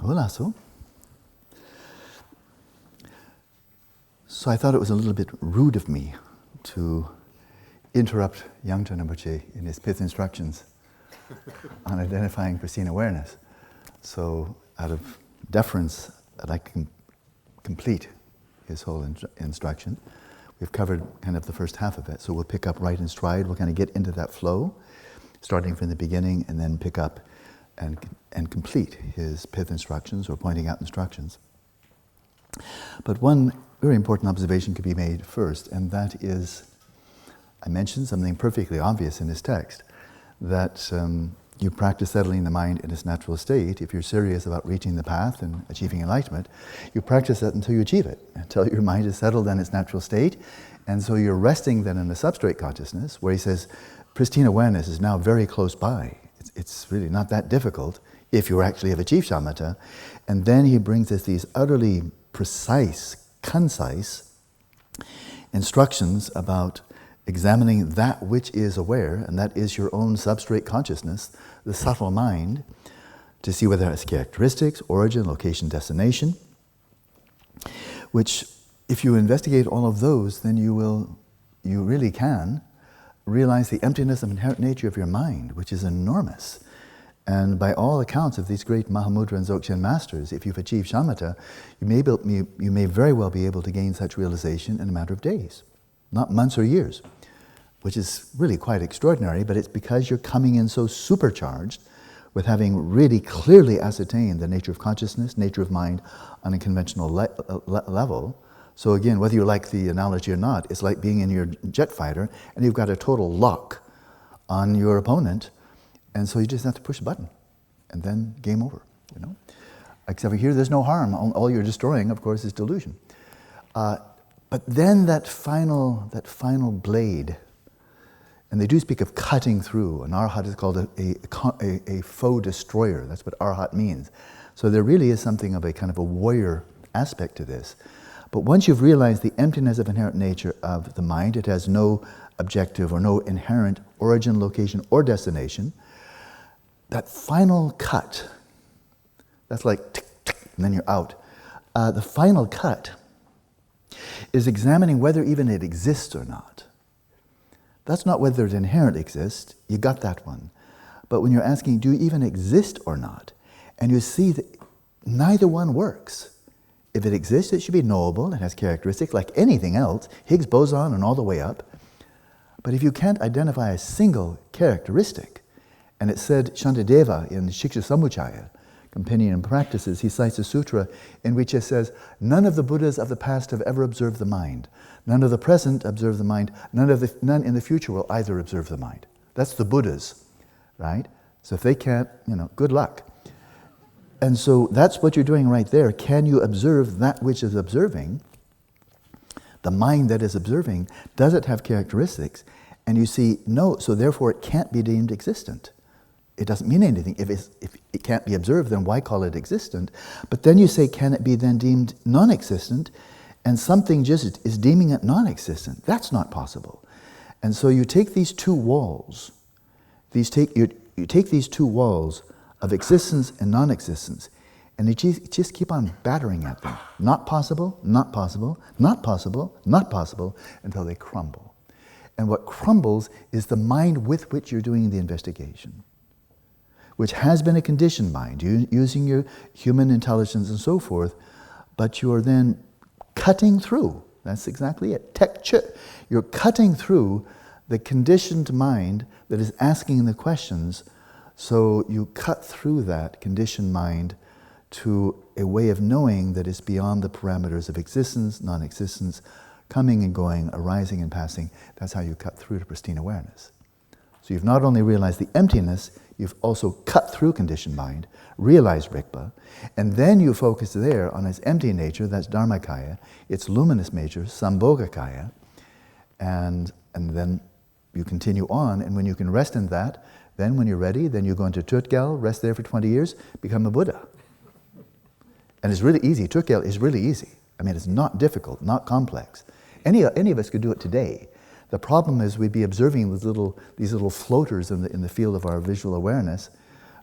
Hulaso. So I thought it was a little bit rude of me to interrupt Yangchen Rinpoche in his pith instructions on identifying pristine awareness. So out of deference, I'd like to complete his whole instruction. We've covered kind of the first half of it, so we'll pick up right in stride. We'll kind of get into that flow, starting from the beginning, and then pick up and complete his pith instructions or pointing out instructions. But one very important observation could be made first, and that is, I mentioned something perfectly obvious in this text, that you practice settling the mind in its natural state. If you're serious about reaching the path and achieving enlightenment, you practice that until you achieve it, until your mind is settled in its natural state. And so you're resting then in the substrate consciousness, where he says, pristine awareness is now very close by. It's really not that difficult if you actually have achieved shamatha. And then he brings us these utterly precise, concise instructions about examining that which is aware, and that is your own substrate consciousness, the subtle mind, to see whether it has characteristics, origin, location, destination, which if you investigate all of those, then you really can realize the emptiness of inherent nature of your mind, which is enormous. And by all accounts of these great Mahamudra and Dzogchen masters, if you've achieved shamatha, you may very well be able to gain such realization in a matter of days, not months or years, which is really quite extraordinary, but it's because you're coming in so supercharged with having really clearly ascertained the nature of consciousness, nature of mind on a conventional level. So again, whether you like the analogy or not, it's like being in your jet fighter and you've got a total lock on your opponent, and so you just have to push a button and then game over, you know. Except for here, there's no harm. All you're destroying, of course, is delusion. But then that final blade, and they do speak of cutting through. An arhat is called a foe destroyer. That's what arhat means. So there really is something of a kind of a warrior aspect to this. But once you've realized the emptiness of inherent nature of the mind, it has no objective or no inherent origin, location, or destination, that final cut, that's like tick, tick, and then you're out. The final cut is examining whether even it exists or not. That's not whether it inherently exists, you got that one. But when you're asking, do you even exist or not? And you see that neither one works. If it exists, it should be knowable, it has characteristics like anything else, Higgs boson and all the way up. But if you can't identify a single characteristic, and it said, Shantideva in Shiksha Samuchaya, Companion in Practices, he cites a sutra in which it says, none of the Buddhas of the past have ever observed the mind. None of the present observe the mind. None in the future will either observe the mind. That's the Buddhas, right? So if they can't, good luck. And so that's what you're doing right there. Can you observe that which is observing? The mind that is observing, does it have characteristics? And you see, no, so therefore it can't be deemed existent. It doesn't mean anything. If it can't be observed, then why call it existent? But then you say, can it be then deemed non-existent? And something just is deeming it non-existent. That's not possible. And so you take these two walls, you take these two walls of existence and non-existence, and you just keep on battering at them. Not possible, not possible, not possible, not possible, until they crumble. And what crumbles is the mind with which you're doing the investigation, which has been a conditioned mind, using your human intelligence and so forth, but you're then cutting through. That's exactly it. You're cutting through the conditioned mind that is asking the questions. So you cut through that conditioned mind to a way of knowing that is beyond the parameters of existence, non-existence, coming and going, arising and passing. That's how you cut through to pristine awareness. So you've not only realized the emptiness, you've also cut through conditioned mind, realized Rigpa, and then you focus there on its empty nature, that's Dharmakaya, its luminous nature, Sambhogakaya, and then you continue on, and when you can rest in that, then when you're ready, then you go into Tutgyal, rest there for 20 years, become a Buddha. And it's really easy. Tutgyal is really easy. I mean, it's not difficult, not complex. Any of us could do it today. The problem is we'd be observing these little floaters in the field of our visual awareness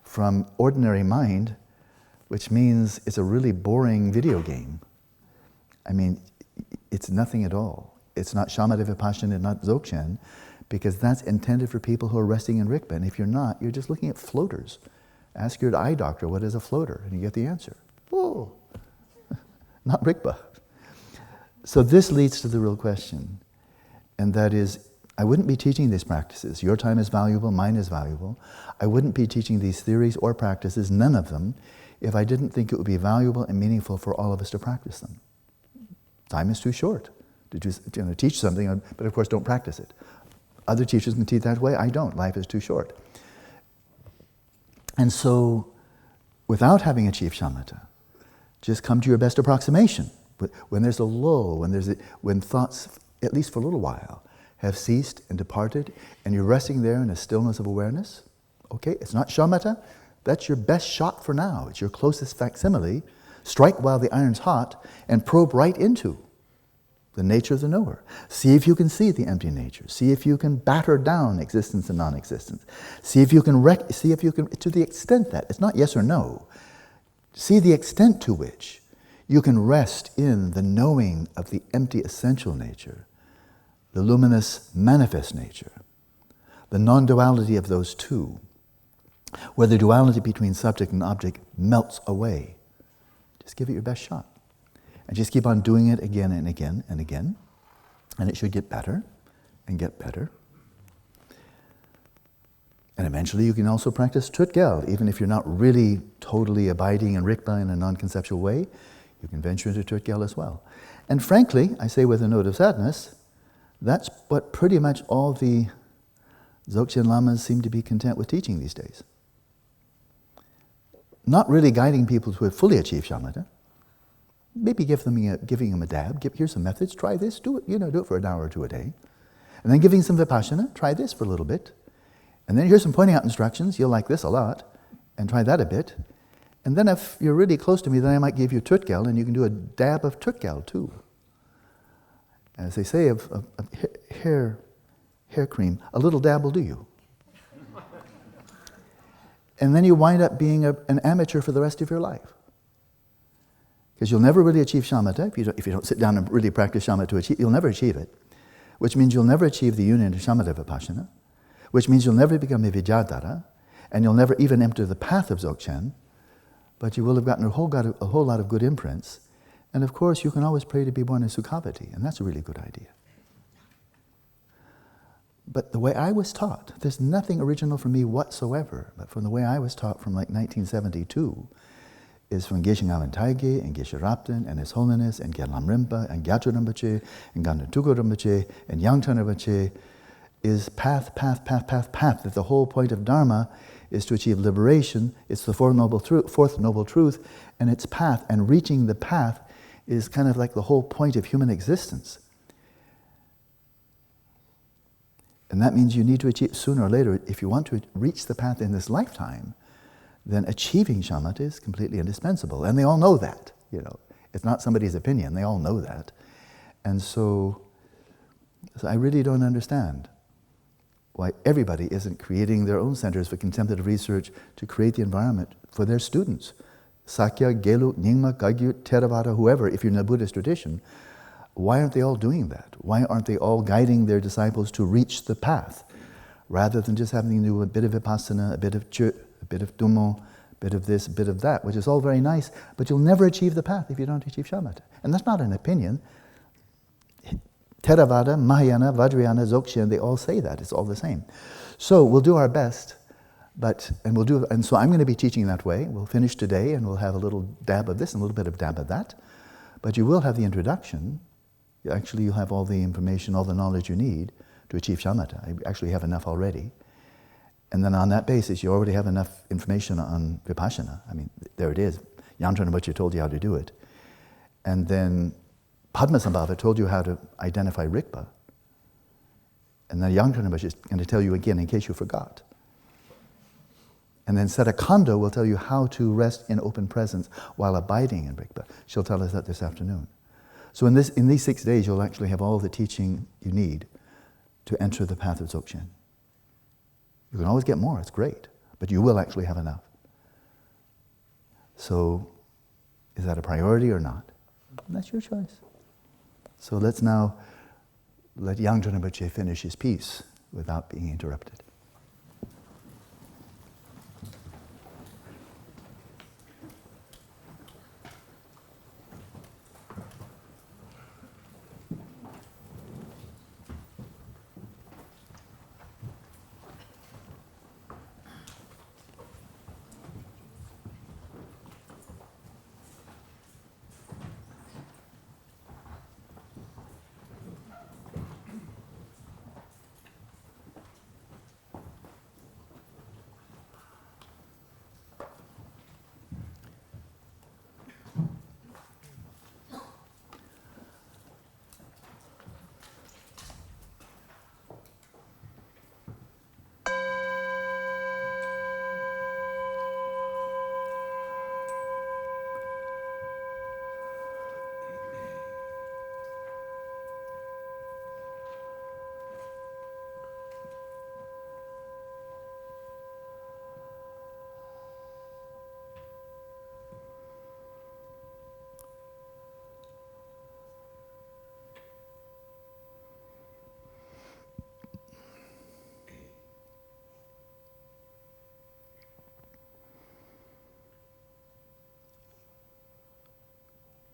from ordinary mind, which means it's a really boring video game. I mean, it's nothing at all. It's not shamatha vipassana, not dzogchen, because that's intended for people who are resting in Rigpa. And if you're not, you're just looking at floaters. Ask your eye doctor, what is a floater? And you get the answer. Oh, not Rigpa. So this leads to the real question, and that is, I wouldn't be teaching these practices. Your time is valuable, mine is valuable. I wouldn't be teaching these theories or practices, none of them, if I didn't think it would be valuable and meaningful for all of us to practice them. Time is too short to just, teach something, but of course don't practice it. Other teachers can teach that way, I don't. Life is too short. And so, without having achieved shamatha, just come to your best approximation. When there's a lull, when thoughts, at least for a little while, have ceased and departed, and you're resting there in a stillness of awareness, okay, it's not shamatha, that's your best shot for now. It's your closest facsimile. Strike while the iron's hot and probe right into the nature of the knower. See if you can see the empty nature. See if you can batter down existence and non-existence. See if you can, to the extent that, it's not yes or no, see the extent to which you can rest in the knowing of the empty essential nature, the luminous manifest nature, the non-duality of those two, where the duality between subject and object melts away. Just give it your best shot. And just keep on doing it again and again and again. And it should get better and get better. And eventually you can also practice tutgel. Even if you're not really totally abiding in Rigpa in a non-conceptual way, you can venture into tutgel as well. And frankly, I say with a note of sadness, that's what pretty much all the Dzogchen Lamas seem to be content with teaching these days. Not really guiding people to fully achieve shamatha. Maybe giving them a dab. Here's some methods. Try this. Do it. Do it for an hour or two a day, and then giving some vipassana. Try this for a little bit, and then here's some pointing out instructions. You'll like this a lot, and try that a bit. And then if you're really close to me, then I might give you tutgel, and you can do a dab of tutgel too. As they say of hair cream, a little dab will do you. And then you wind up being an amateur for the rest of your life. Because you'll never really achieve shamatha. If you don't sit down and really practice shamatha you'll never achieve it. Which means you'll never achieve the union of shamatha vipassana. Which means you'll never become a vidyadhara. And you'll never even enter the path of Dzogchen. But you will have gotten a whole lot of good imprints. And of course, you can always pray to be born in Sukhavati. And that's a really good idea. But the way I was taught, there's nothing original for me whatsoever, but from the way I was taught from like 1972, is from Geshe Ngawang Taige and Geshe Rabten and His Holiness and Gyallam Rinpa and Gyatso Rinpoche and Ganden Tugo Rinpoche and Yangtang Rinpoche, is path, that the whole point of Dharma is to achieve liberation. It's the fourth noble truth, and its path, and reaching the path is kind of like the whole point of human existence. And that means you need to achieve, sooner or later, if you want to reach the path in this lifetime, then achieving shamatha is completely indispensable. And they all know that, It's not somebody's opinion, they all know that. And so I really don't understand why everybody isn't creating their own centers for contemplative research to create the environment for their students. Sakya, Gelug, Nyingma, Kagyu, Theravada, whoever, if you're in the Buddhist tradition, why aren't they all doing that? Why aren't they all guiding their disciples to reach the path, rather than just having to do a bit of vipassana, a bit of chut, a bit of tummo, a bit of this, a bit of that, which is all very nice, but you'll never achieve the path if you don't achieve shamatha. And that's not an opinion. Theravada, Mahayana, Vajrayana, Dzogchen, they all say that. It's all the same. So we'll do our best, and so I'm going to be teaching that way. We'll finish today, and we'll have a little dab of this and a little bit of dab of that. But you will have the introduction. Actually, you'll have all the information, all the knowledge you need to achieve shamatha. I actually have enough already. And then on that basis, you already have enough information on vipassana. I mean, there it is. Yangtang Rinpoche told you how to do it. And then Padmasambhava told you how to identify Rigpa. And then Yangtang Rinpoche is going to tell you again in case you forgot. And then Seta Kondo will tell you how to rest in open presence while abiding in Rigpa. She'll tell us that this afternoon. So in these 6 days, you'll actually have all the teaching you need to enter the path of Dzogchen. You can always get more, it's great, but you will actually have enough. So, is that a priority or not? That's your choice. So let's now let Yang Rinpoche finish his piece without being interrupted.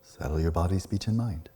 Settle your body, speech, and mind.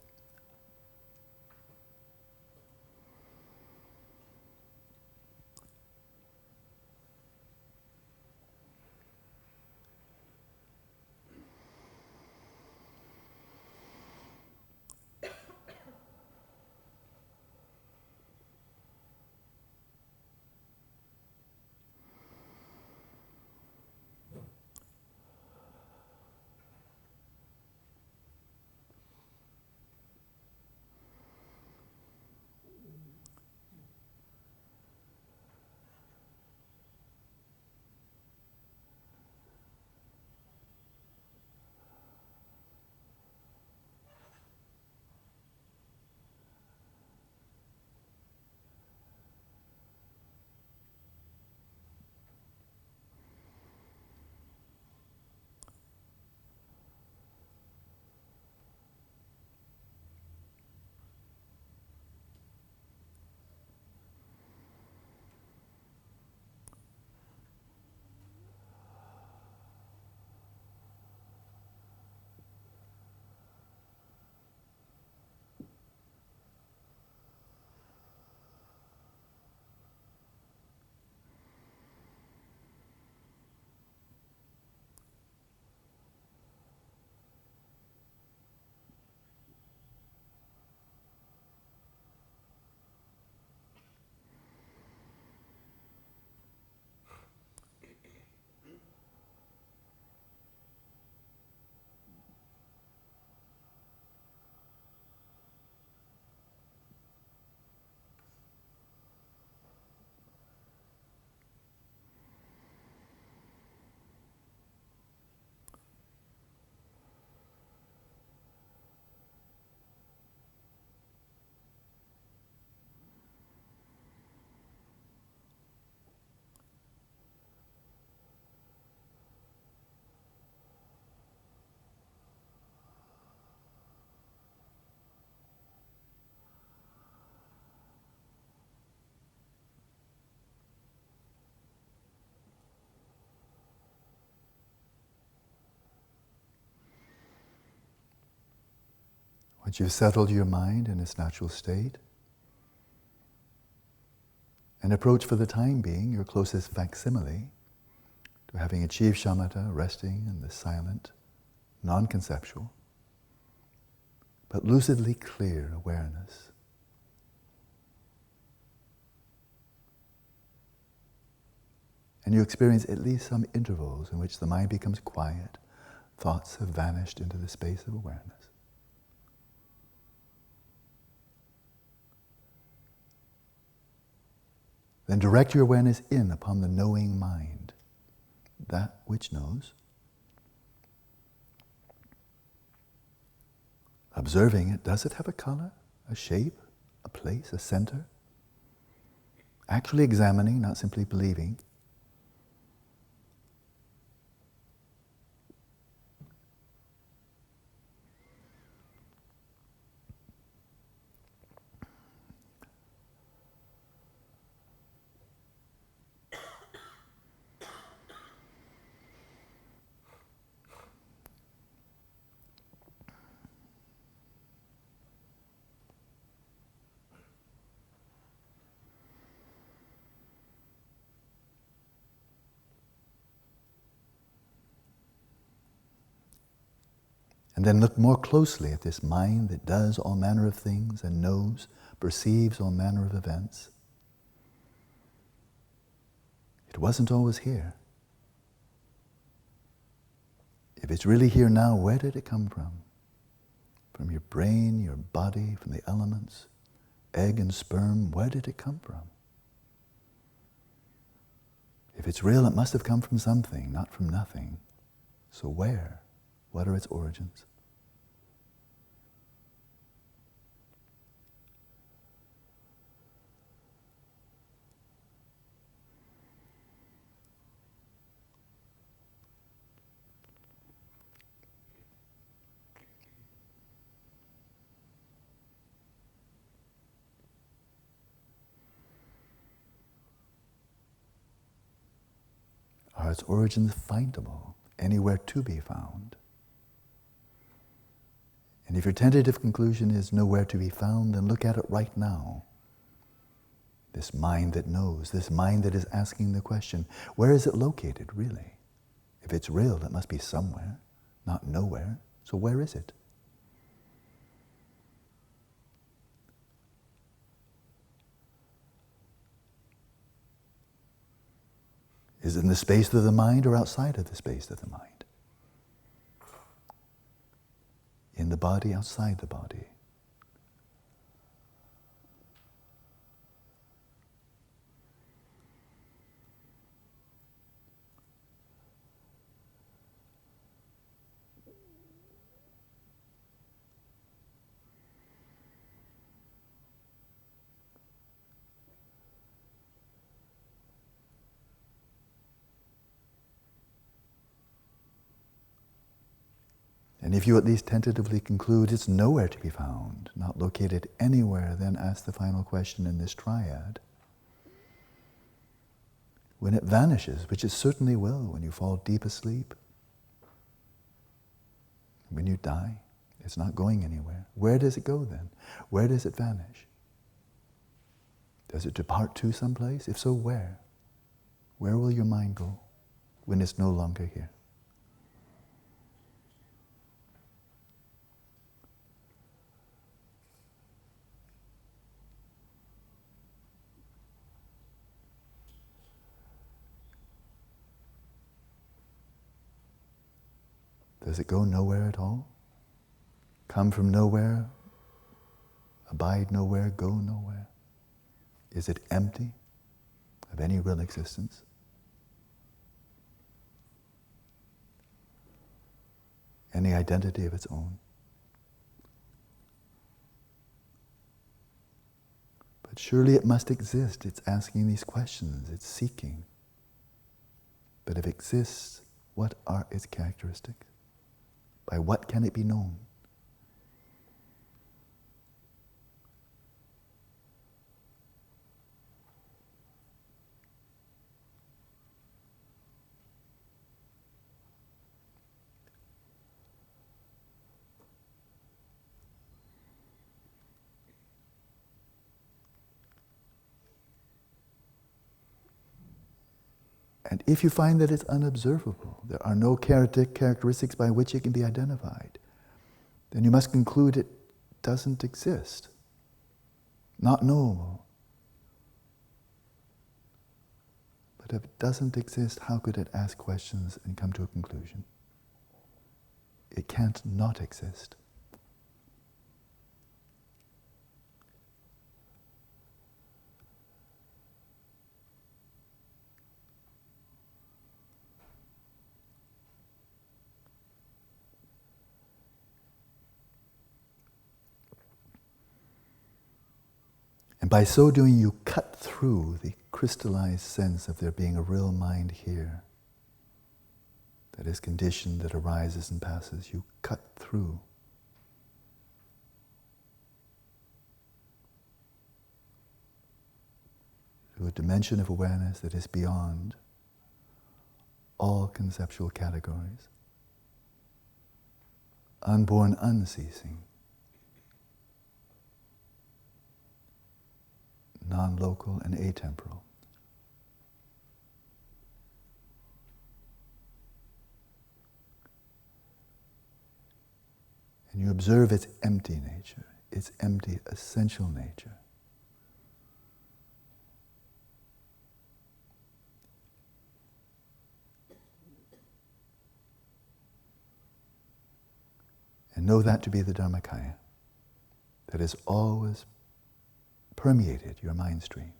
Once you've settled your mind in its natural state, and approach for the time being your closest facsimile to having achieved shamatha, resting in the silent, non-conceptual, but lucidly clear awareness. And you experience at least some intervals in which the mind becomes quiet, thoughts have vanished into the space of awareness. Then direct your awareness in upon the knowing mind, that which knows. Observing it, does it have a color, a shape, a place, a center? Actually examining, not simply believing. And then look more closely at this mind that does all manner of things and knows, perceives all manner of events. It wasn't always here. If it's really here now, where did it come from? From your brain, your body, from the elements, egg and sperm, where did it come from? If it's real, it must have come from something, not from nothing. So where? What are its origins? Are its origins findable, anywhere to be found? And if your tentative conclusion is nowhere to be found, then look at it right now. This mind that knows, this mind that is asking the question, where is it located, really? If it's real, it must be somewhere, not nowhere. So where is it? Is it in the space of the mind or outside of the space of the mind? In the body, outside the body? And if you at least tentatively conclude it's nowhere to be found, not located anywhere, then ask the final question in this triad. When it vanishes, which it certainly will when you fall deep asleep, when you die, it's not going anywhere. Where does it go then? Where does it vanish? Does it depart to someplace? If so, where? Where will your mind go when it's no longer here? Does it go nowhere at all? Come from nowhere? Abide nowhere? Go nowhere? Is it empty of any real existence? Any identity of its own? But surely it must exist. It's asking these questions. It's seeking. But if it exists, what are its characteristics? By what can it be known? And if you find that it's unobservable, there are no characteristics by which it can be identified, then you must conclude it doesn't exist, not knowable. But if it doesn't exist, how could it ask questions and come to a conclusion? It can't not exist. And by so doing, you cut through the crystallized sense of there being a real mind here that is conditioned, that arises and passes. You cut through. To a dimension of awareness that is beyond all conceptual categories. Unborn, unceasing. Non-local and atemporal. you observe its empty nature, its empty essential nature. And know that to be the Dharmakaya that has always permeated your mind stream.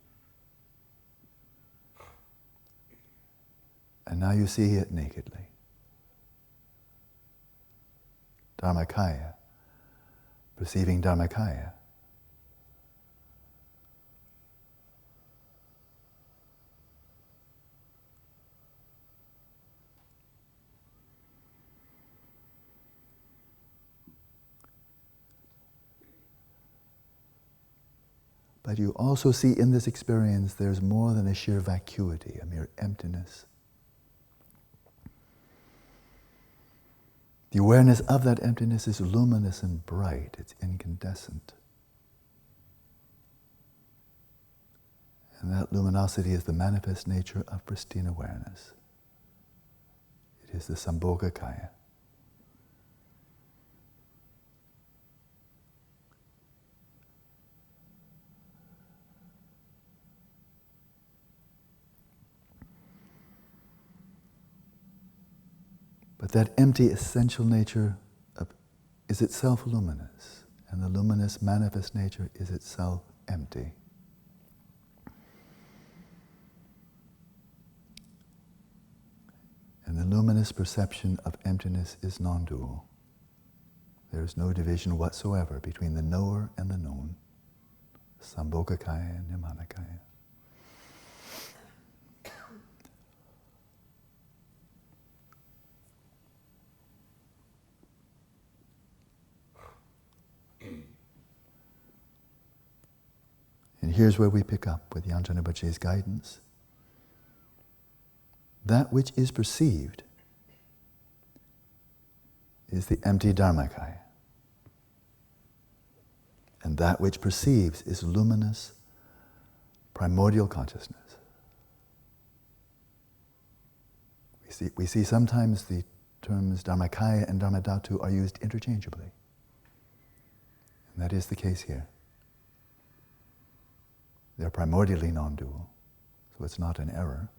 And now you see it nakedly. Dharmakaya, perceiving Dharmakaya. But you also see in this experience there's more than a sheer vacuity, a mere emptiness. The awareness of that emptiness is luminous and bright, it's incandescent. And that luminosity is the manifest nature of pristine awareness. It is the Sambhogakaya. But that empty essential nature is itself luminous, and the luminous manifest nature is itself empty. And the luminous perception of emptiness is non-dual. There is no division whatsoever between the knower and the known, Sambhogakaya and Nirmanakaya. And here's where we pick up with Yanchen Rinpoche's guidance. That which is perceived is the empty Dharmakaya. And that which perceives is luminous, primordial consciousness. We see sometimes the terms Dharmakaya and Dharmadhatu are used interchangeably. And that is the case here. They're primordially non-dual, so it's not an error.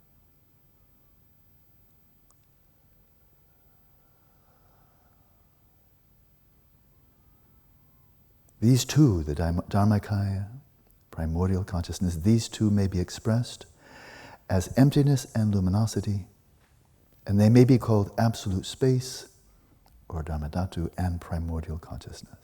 These two, the Dharmakaya, primordial consciousness, these two may be expressed as emptiness and luminosity, and they may be called absolute space, or Dharmadhatu, and primordial consciousness.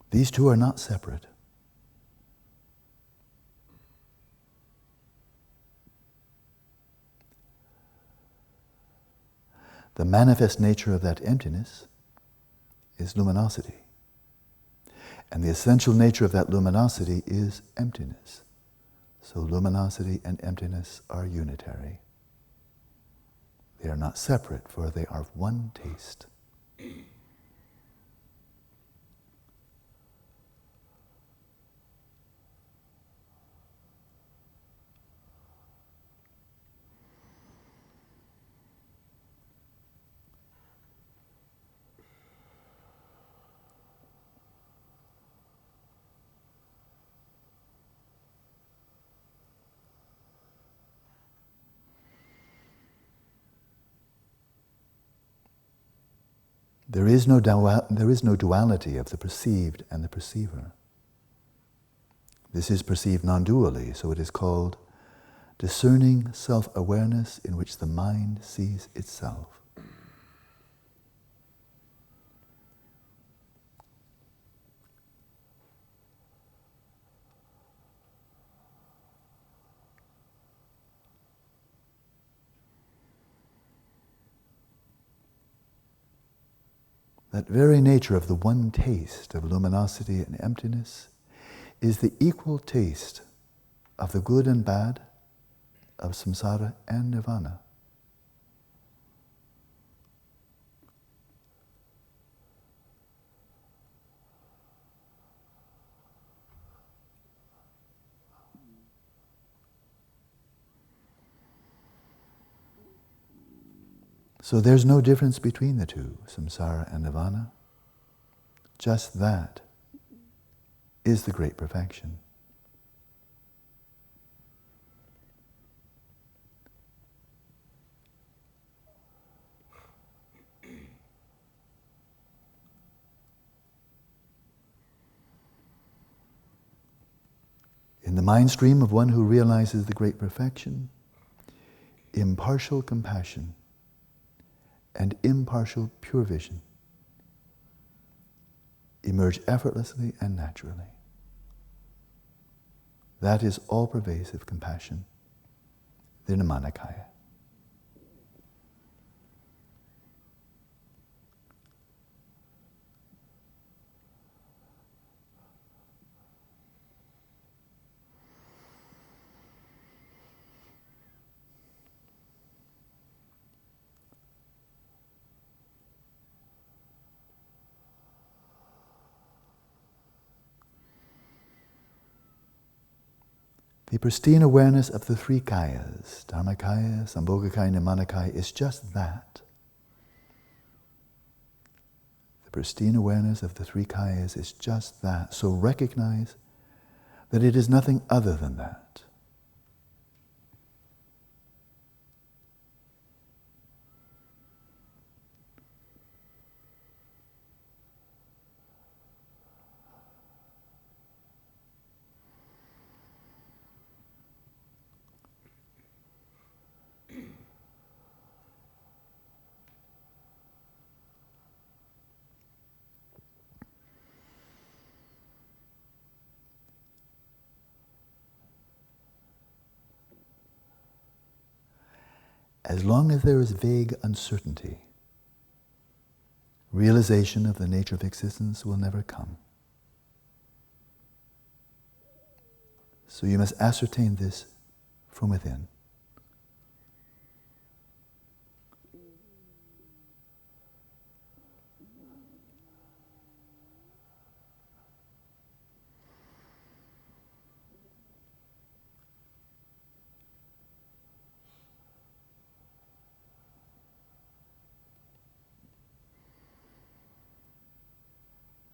These two are not separate. The manifest nature of that emptiness is luminosity. And the essential nature of that luminosity is emptiness. So luminosity and emptiness are unitary. They are not separate, for they are one taste. There is no duality of the perceived and the perceiver. This is perceived non-dually, so it is called discerning self-awareness in which the mind sees itself. that very nature of the one taste of luminosity and emptiness is the equal taste of the good and bad, of samsara and nirvana. So there's no difference between the two, samsara and nirvana. Just that is the great perfection. In the mind stream of one who realizes the great perfection, impartial compassion and impartial pure vision emerge effortlessly and naturally. That is all-pervasive compassion, the Nirmanakaya. The pristine awareness of the three kayas, Dharmakaya, Sambhogakaya, Nirmanakaya, is just that. The pristine awareness of the three kayas is just that. So recognize that it is nothing other than that. As long as there is vague uncertainty, realization of the nature of existence will never come. So you must ascertain this from within.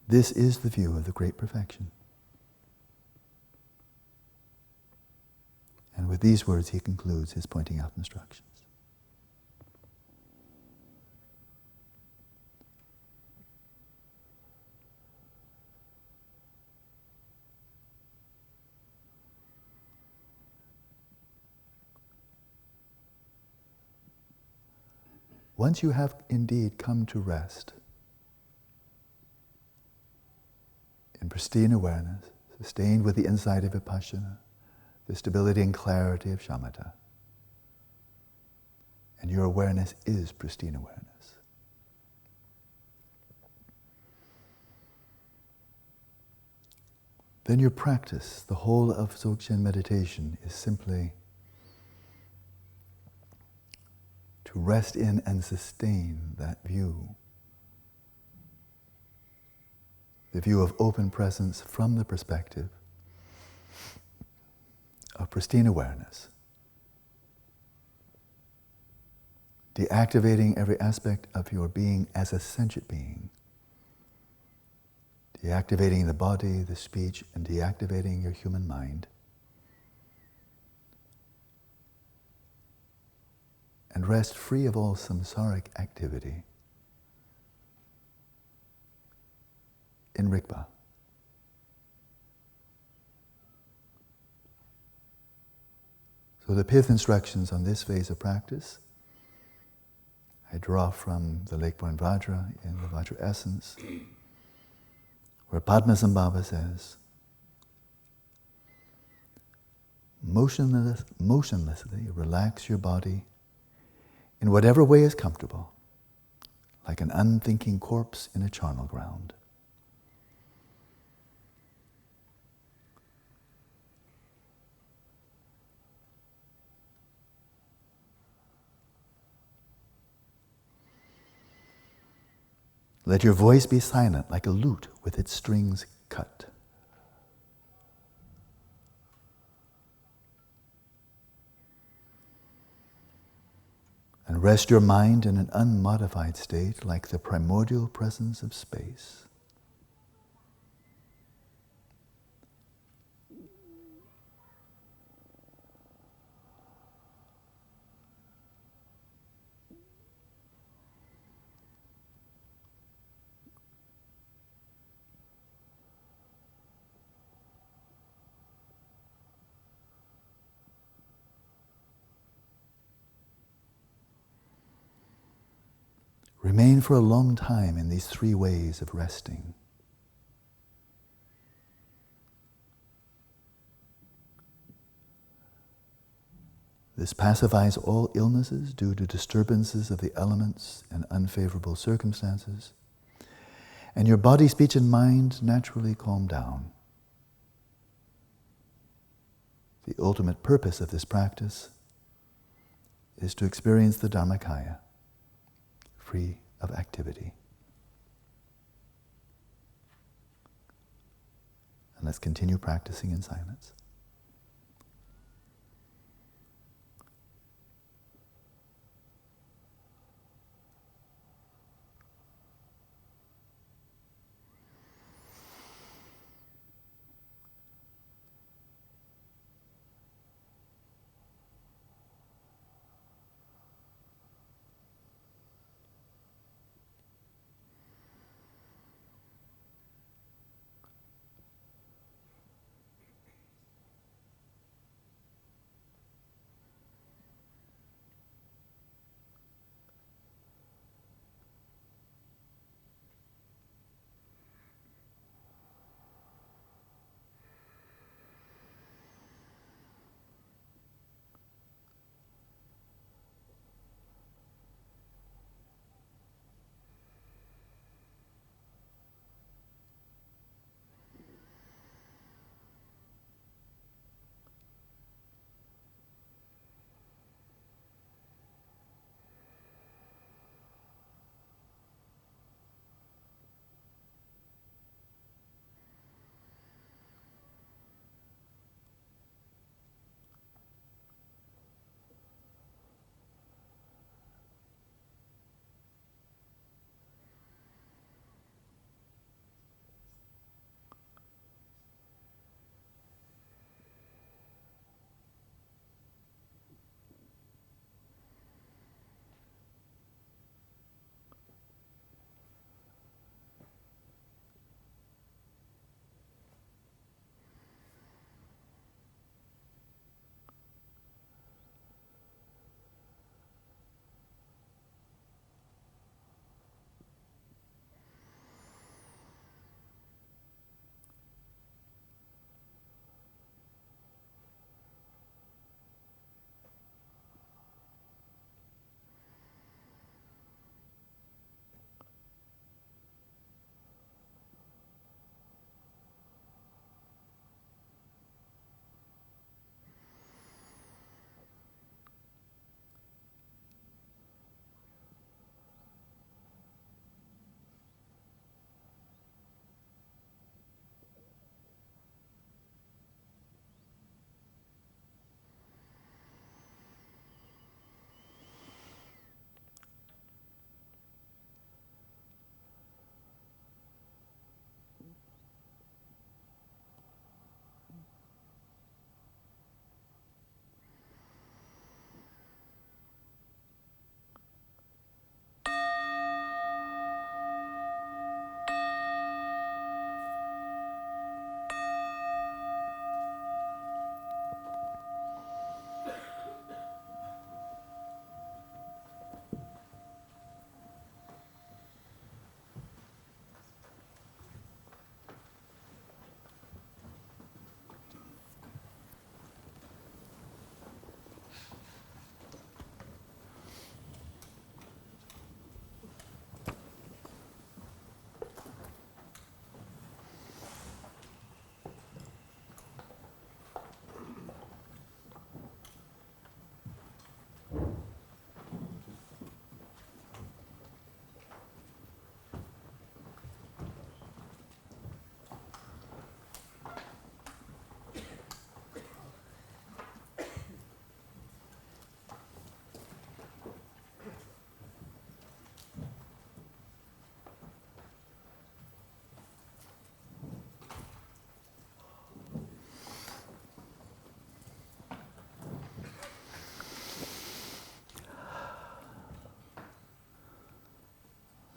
This is the view of the great perfection. And with these words, he concludes his pointing out instructions. Once you have indeed come to rest in pristine awareness, sustained with the insight of vipassana, the stability and clarity of shamatha, and your awareness is pristine awareness, then your practice, the whole of Dzogchen meditation, is simply to rest in and sustain that view. The view of open presence from the perspective of pristine awareness, deactivating every aspect of your being as a sentient being, deactivating the body, the speech, and deactivating your human mind, and rest free of all samsaric activity in Rigpa. So the pith instructions on this phase of practice I draw from the Lake-born Vajra in the Vajra Essence, where Padmasambhava says, motionlessly relax your body in whatever way is comfortable, like an unthinking corpse in a charnel ground. Let your voice be silent like a lute with its strings cut. And rest your mind in an unmodified state like the primordial presence of space. Remain for a long time in these three ways of resting. This pacifies all illnesses due to disturbances of the elements and unfavorable circumstances, and your body, speech, and mind naturally calm down. The ultimate purpose of this practice is to experience the Dharmakaya, free of activity. And let's continue practicing in silence.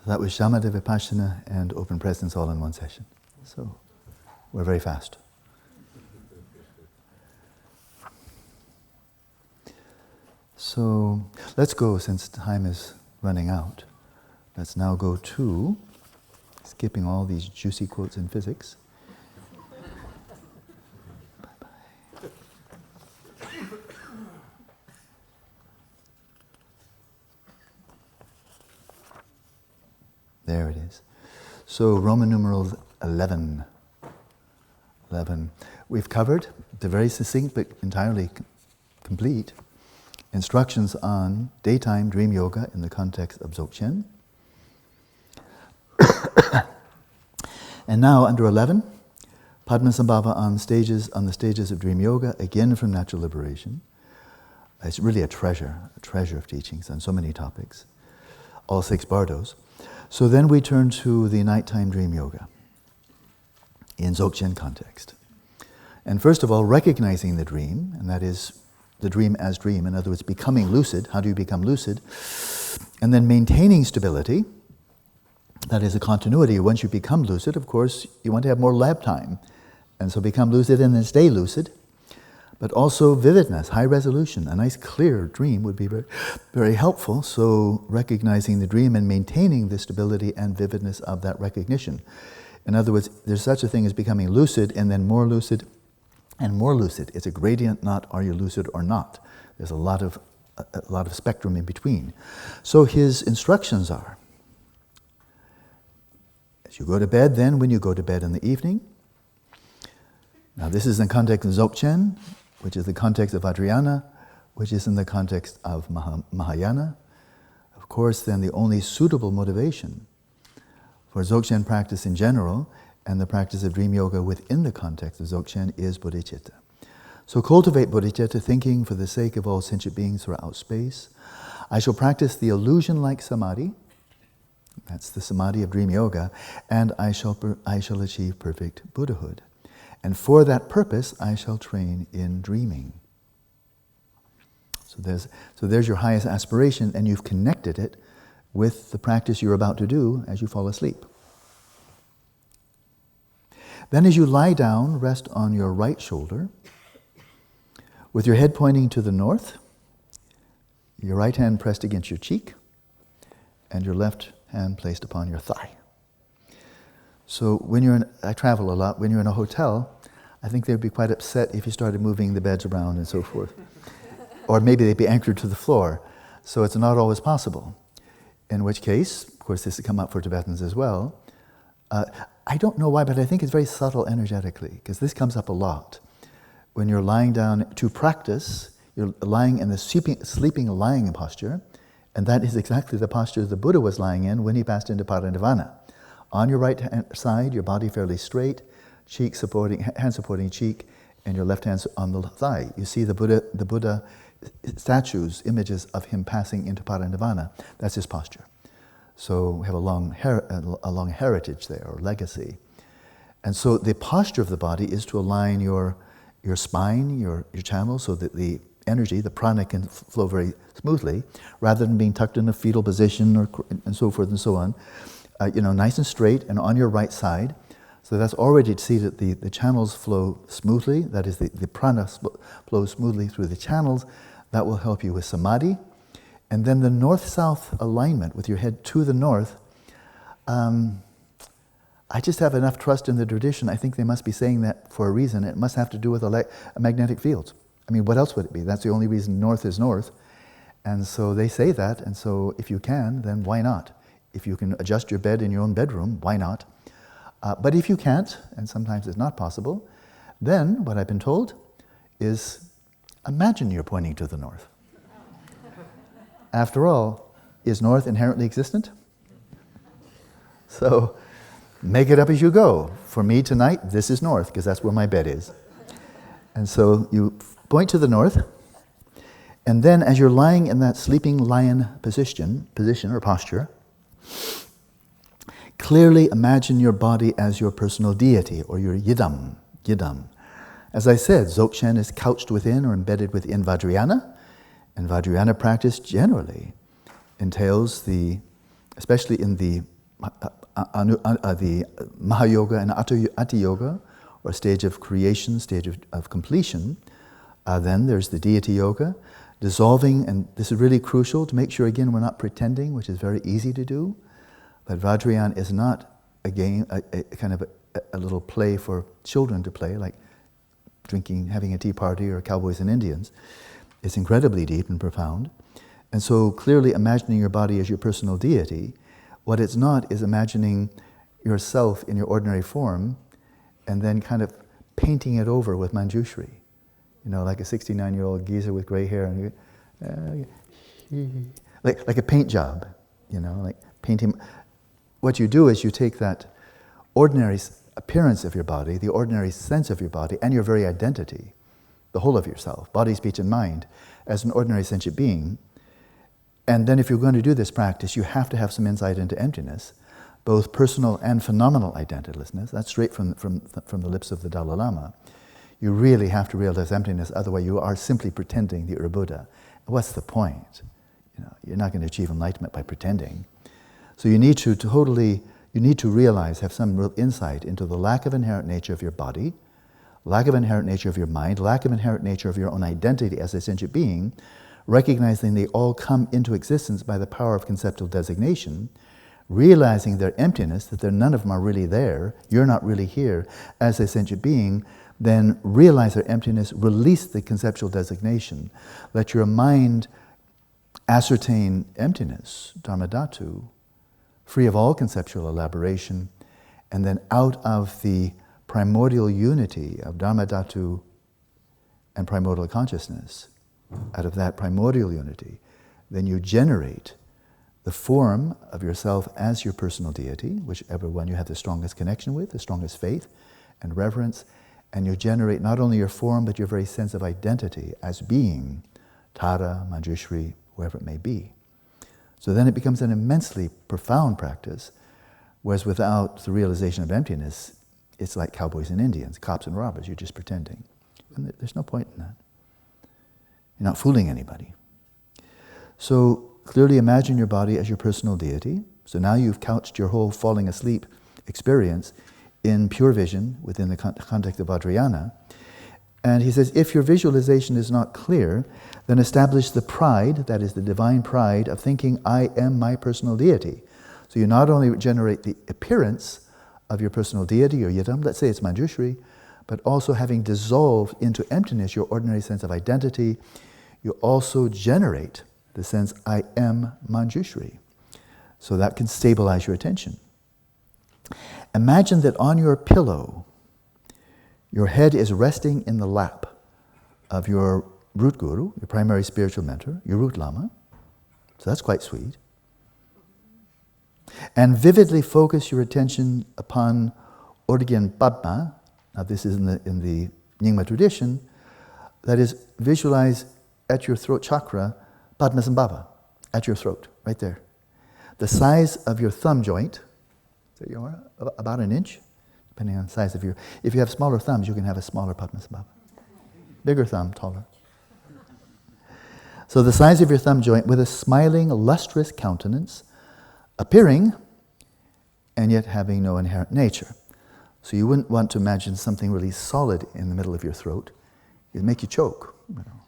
That was shamatha, vipassana, and open presence all in one session. So we're very fast. So let's go, since time is running out. Let's now go to, skipping all these juicy quotes in physics. Bye-bye. There it is. So Roman numeral 11. 11. We've covered the very succinct but entirely complete instructions on daytime dream yoga in the context of Dzogchen. And now under 11, Padmasambhava on the stages of dream yoga, again from Natural Liberation. It's really a treasure of teachings on so many topics, all 6 bardos. So then we turn to the nighttime dream yoga in Dzogchen context. And first of all, recognizing the dream, and that is the dream as dream, in other words, becoming lucid. How do you become lucid? And then maintaining stability, that is a continuity. Once you become lucid, of course, you want to have more lab time. And so become lucid and then stay lucid. But also vividness, high resolution. A nice clear dream would be very, very helpful. So recognizing the dream and maintaining the stability and vividness of that recognition. In other words, there's such a thing as becoming lucid and then more lucid and more lucid. It's a gradient, not are you lucid or not. There's a lot of spectrum in between. So his instructions are, as you go to bed, then when you go to bed in the evening. Now this is in the context of Dzogchen, which is the context of Vajrayana, which is in the context of Mahayana. Of course, then the only suitable motivation for Dzogchen practice in general and the practice of dream yoga within the context of Dzogchen is bodhicitta. So cultivate bodhicitta, thinking for the sake of all sentient beings throughout space. I shall practice the illusion-like samadhi. That's the samadhi of dream yoga. And I shall achieve perfect Buddhahood. And for that purpose, I shall train in dreaming. So there's your highest aspiration, and you've connected it with the practice you're about to do as you fall asleep. Then as you lie down, rest on your right shoulder, with your head pointing to the north, your right hand pressed against your cheek, and your left hand placed upon your thigh. So I travel a lot, when you're in a hotel, I think they'd be quite upset if you started moving the beds around and so forth. Or maybe they'd be anchored to the floor. So it's not always possible. In which case, of course this has come up for Tibetans as well, I don't know why, but I think it's very subtle energetically, because this comes up a lot. When you're lying down to practice, you're lying in the sleeping lying posture, and that is exactly the posture the Buddha was lying in when he passed into parinirvana. On your right hand side, your body fairly straight, hand supporting cheek, and your left hand on the thigh. You see the Buddha statues, images of him passing into parinirvana. That's his posture. So we have a long heritage there, or legacy. And so the posture of the body is to align your spine, your channel, so that the energy, the prana, can flow very smoothly, rather than being tucked in a fetal position and so forth and so on. Nice and straight and on your right side. So that's already to see that the channels flow smoothly. That is, the prana flows smoothly through the channels. That will help you with samadhi. And then the north-south alignment with your head to the north, I just have enough trust in the tradition. I think they must be saying that for a reason. It must have to do with magnetic fields. I mean, what else would it be? That's the only reason north is north. And so they say that, and so if you can, then why not? If you can adjust your bed in your own bedroom, why not? But if you can't, and sometimes it's not possible, then what I've been told is imagine you're pointing to the north. After all, is north inherently existent? So make it up as you go. For me tonight, this is north, because that's where my bed is. And so you point to the north, and then as you're lying in that sleeping lion position or posture, clearly imagine your body as your personal deity, or your yidam. As I said, Dzogchen is couched within or embedded within Vajrayana, and Vajrayana practice generally entails especially in the the Mahayoga and Ati Yoga, or stage of creation, stage of completion. Then there's the deity yoga, dissolving, and this is really crucial to make sure, again, we're not pretending, which is very easy to do. But Vajrayana is not a game, a kind of a little play for children to play, like drinking, having a tea party or cowboys and Indians. It's incredibly deep and profound. And so clearly imagining your body as your personal deity, what it's not is imagining yourself in your ordinary form and then kind of painting it over with Manjushri. You know, like a 69-year-old geezer with gray hair, and like a paint job, you know, like painting. What you do is you take that ordinary appearance of your body, the ordinary sense of your body, and your very identity, the whole of yourself, body, speech, and mind, as an ordinary sentient being. And then if you're going to do this practice, you have to have some insight into emptiness, both personal and phenomenal identitylessness. That's straight from the lips of the Dalai Lama. You really have to realize emptiness, otherwise you are simply pretending that you're a Buddha. What's the point? You know, you're not going to achieve enlightenment by pretending. So you need to realize, have some real insight into the lack of inherent nature of your body, lack of inherent nature of your mind, lack of inherent nature of your own identity as a sentient being, recognizing they all come into existence by the power of conceptual designation, realizing their emptiness, that none of them are really there, you're not really here as a sentient being, then realize their emptiness, release the conceptual designation, let your mind ascertain emptiness, dharmadhatu, free of all conceptual elaboration, and then out of the primordial unity of dharmadhatu and primordial consciousness, out of that primordial unity, then you generate the form of yourself as your personal deity, whichever one you have the strongest connection with, the strongest faith and reverence, and you generate not only your form, but your very sense of identity as being Tara, Manjushri, whoever it may be. So then it becomes an immensely profound practice, whereas without the realization of emptiness, it's like cowboys and Indians, cops and robbers, you're just pretending. And there's no point in that. You're not fooling anybody. So clearly imagine your body as your personal deity. So now you've couched your whole falling asleep experience in pure vision within the context of Vajrayana. And he says, if your visualization is not clear, then establish the pride, that is the divine pride of thinking, I am my personal deity. So you not only generate the appearance of your personal deity or yidam, let's say it's Manjushri, but also having dissolved into emptiness your ordinary sense of identity, you also generate the sense, I am Manjushri. So that can stabilize your attention. Imagine that on your pillow, your head is resting in the lap of your root guru, your primary spiritual mentor, your root lama. So that's quite sweet. And vividly focus your attention upon Orgyan Padma. Now this is in the Nyingma tradition. That is, visualize at your throat chakra, Padmasambhava, at your throat, right there. The size of your thumb joint, there you are, about an inch, depending on the size of your... If you have smaller thumbs, you can have a smaller Padmasambhava. Bigger thumb, taller. So the size of your thumb joint with a smiling, lustrous countenance, appearing and yet having no inherent nature. So you wouldn't want to imagine something really solid in the middle of your throat. It'd make you choke. You know.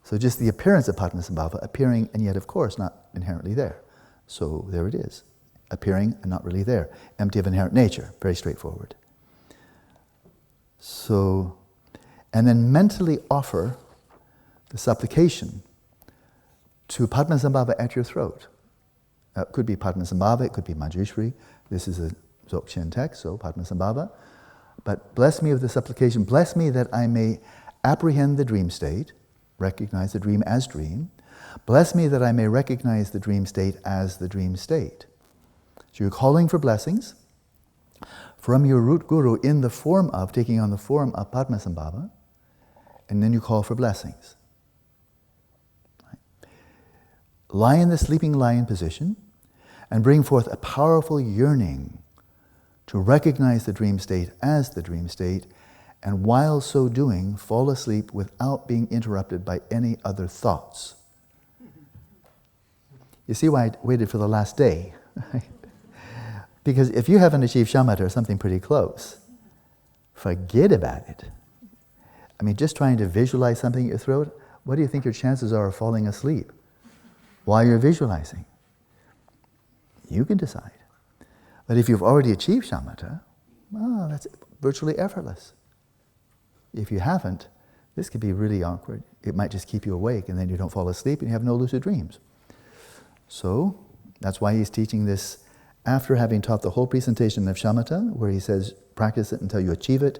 So just the appearance of Padmasambhava, appearing and yet, of course, not inherently there. So there it is, appearing and not really there, empty of inherent nature, very straightforward. So, and then mentally offer the supplication to Padmasambhava at your throat. It could be Padmasambhava, it could be Manjushri. This is a Dzogchen text, so Padmasambhava. But bless me with the supplication, bless me that I may apprehend the dream state, recognize the dream as dream. Bless me that I may recognize the dream state as the dream state. So you're calling for blessings from your root guru in the form of, taking on the form of Padmasambhava, and then you call for blessings. Right. Lie in the sleeping lion position and bring forth a powerful yearning to recognize the dream state as the dream state, and while so doing, fall asleep without being interrupted by any other thoughts. You see why I waited for the last day? Because if you haven't achieved shamatha or something pretty close, forget about it. I mean, just trying to visualize something in your throat, what do you think your chances are of falling asleep while you're visualizing? You can decide. But if you've already achieved shamatha, well, that's virtually effortless. If you haven't, this could be really awkward. It might just keep you awake and then you don't fall asleep and you have no lucid dreams. So, that's why he's teaching this after having taught the whole presentation of shamatha, where he says, practice it until you achieve it,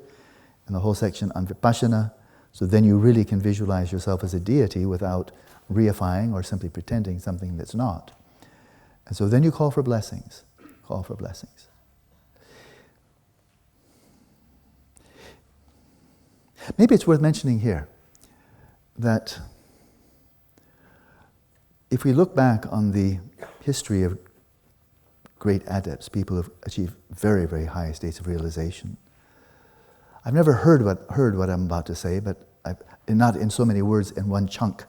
and the whole section on vipassana, so then you really can visualize yourself as a deity without reifying or simply pretending something that's not. And so then you call for blessings. Call for blessings. Maybe it's worth mentioning here that if we look back on the history of great adepts, people who have achieved very, very high states of realization, I've never heard what I'm about to say, but not in so many words in one chunk,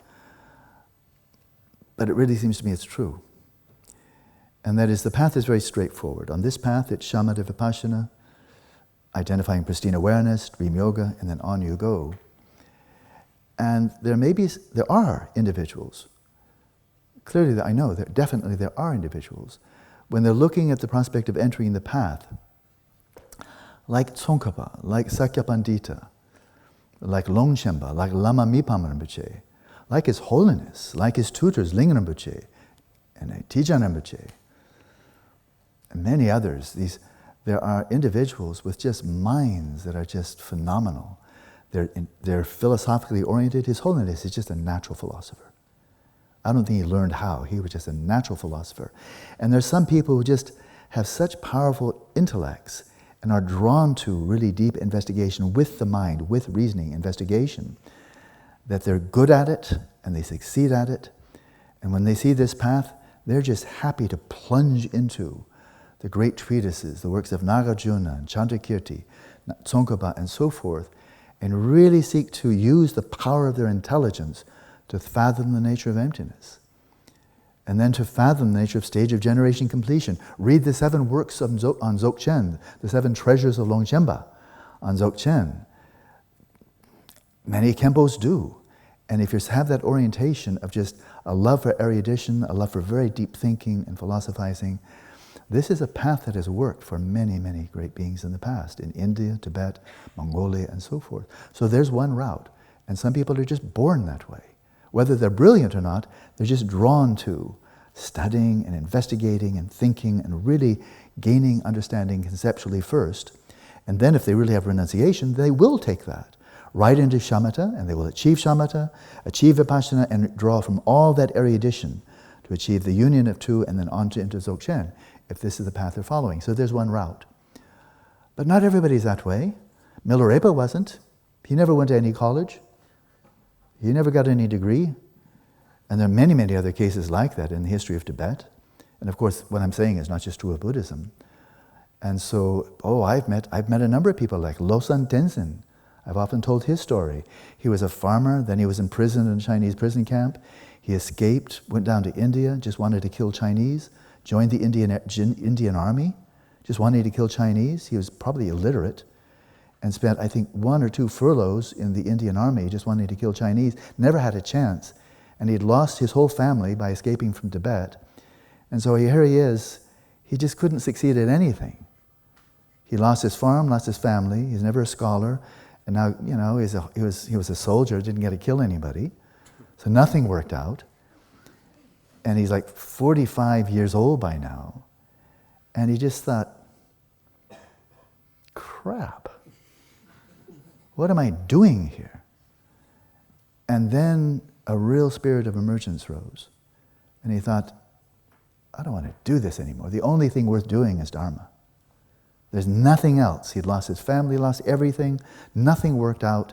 but it really seems to me it's true. And that is, the path is very straightforward. On this path, it's shamatha vipassana, identifying pristine awareness, dream yoga, and then on you go. And there are individuals, clearly I know that definitely there are individuals, when they're looking at the prospect of entering the path, like Tsongkhapa, like Sakyapandita, like Longchenpa, like Lama Rinpoche, like His Holiness, like his tutors, Lingam Rinpoche, and Tijan Rinpoche, and many others. There are individuals with just minds that are just phenomenal. They're philosophically oriented. His Holiness is just a natural philosopher. I don't think he learned how. He was just a natural philosopher. And there's some people who just have such powerful intellects and are drawn to really deep investigation with the mind, with reasoning, investigation, that they're good at it and they succeed at it. And when they see this path, they're just happy to plunge into the great treatises, the works of Nagarjuna and Chandrakirti, Tsongkhapa, and so forth, and really seek to use the power of their intelligence to fathom the nature of emptiness. And then to fathom the nature of stage of generation completion. Read the 7 works on Dzogchen, the 7 treasures of Longchenpa on Dzogchen. Many Khenpos do. And if you have that orientation of just a love for erudition, a love for very deep thinking and philosophizing, this is a path that has worked for many, many great beings in the past, in India, Tibet, Mongolia, and so forth. So there's one route. And some people are just born that way. Whether they're brilliant or not, they're just drawn to studying and investigating and thinking and really gaining understanding conceptually first. And then if they really have renunciation, they will take that right into shamatha, and they will achieve shamatha, achieve vipassana, and draw from all that erudition to achieve the union of two and then on into Dzogchen, if this is the path they're following. So there's one route. But not everybody's that way. Milarepa wasn't. He never went to any college. He never got any degree. And there are many, many other cases like that in the history of Tibet. And of course, what I'm saying is not just true of Buddhism. And so, I've met a number of people like Losang Tenzin. I've often told his story. He was a farmer, then he was imprisoned in a Chinese prison camp. He escaped, went down to India, just wanted to kill Chinese, joined the Indian army, just wanting to kill Chinese. He was probably illiterate and spent, I think, 1 or 2 furloughs in the Indian army just wanting to kill Chinese. Never had a chance. And he'd lost his whole family by escaping from Tibet. And so here he is. He just couldn't succeed at anything. He lost his farm, lost his family. He's never a scholar. And now, he was a soldier, didn't get to kill anybody. So nothing worked out. And he's like 45 years old by now. And he just thought, crap. What am I doing here? And then a real spirit of emergence rose. And he thought, I don't want to do this anymore. The only thing worth doing is Dharma. There's nothing else. He'd lost his family, lost everything. Nothing worked out.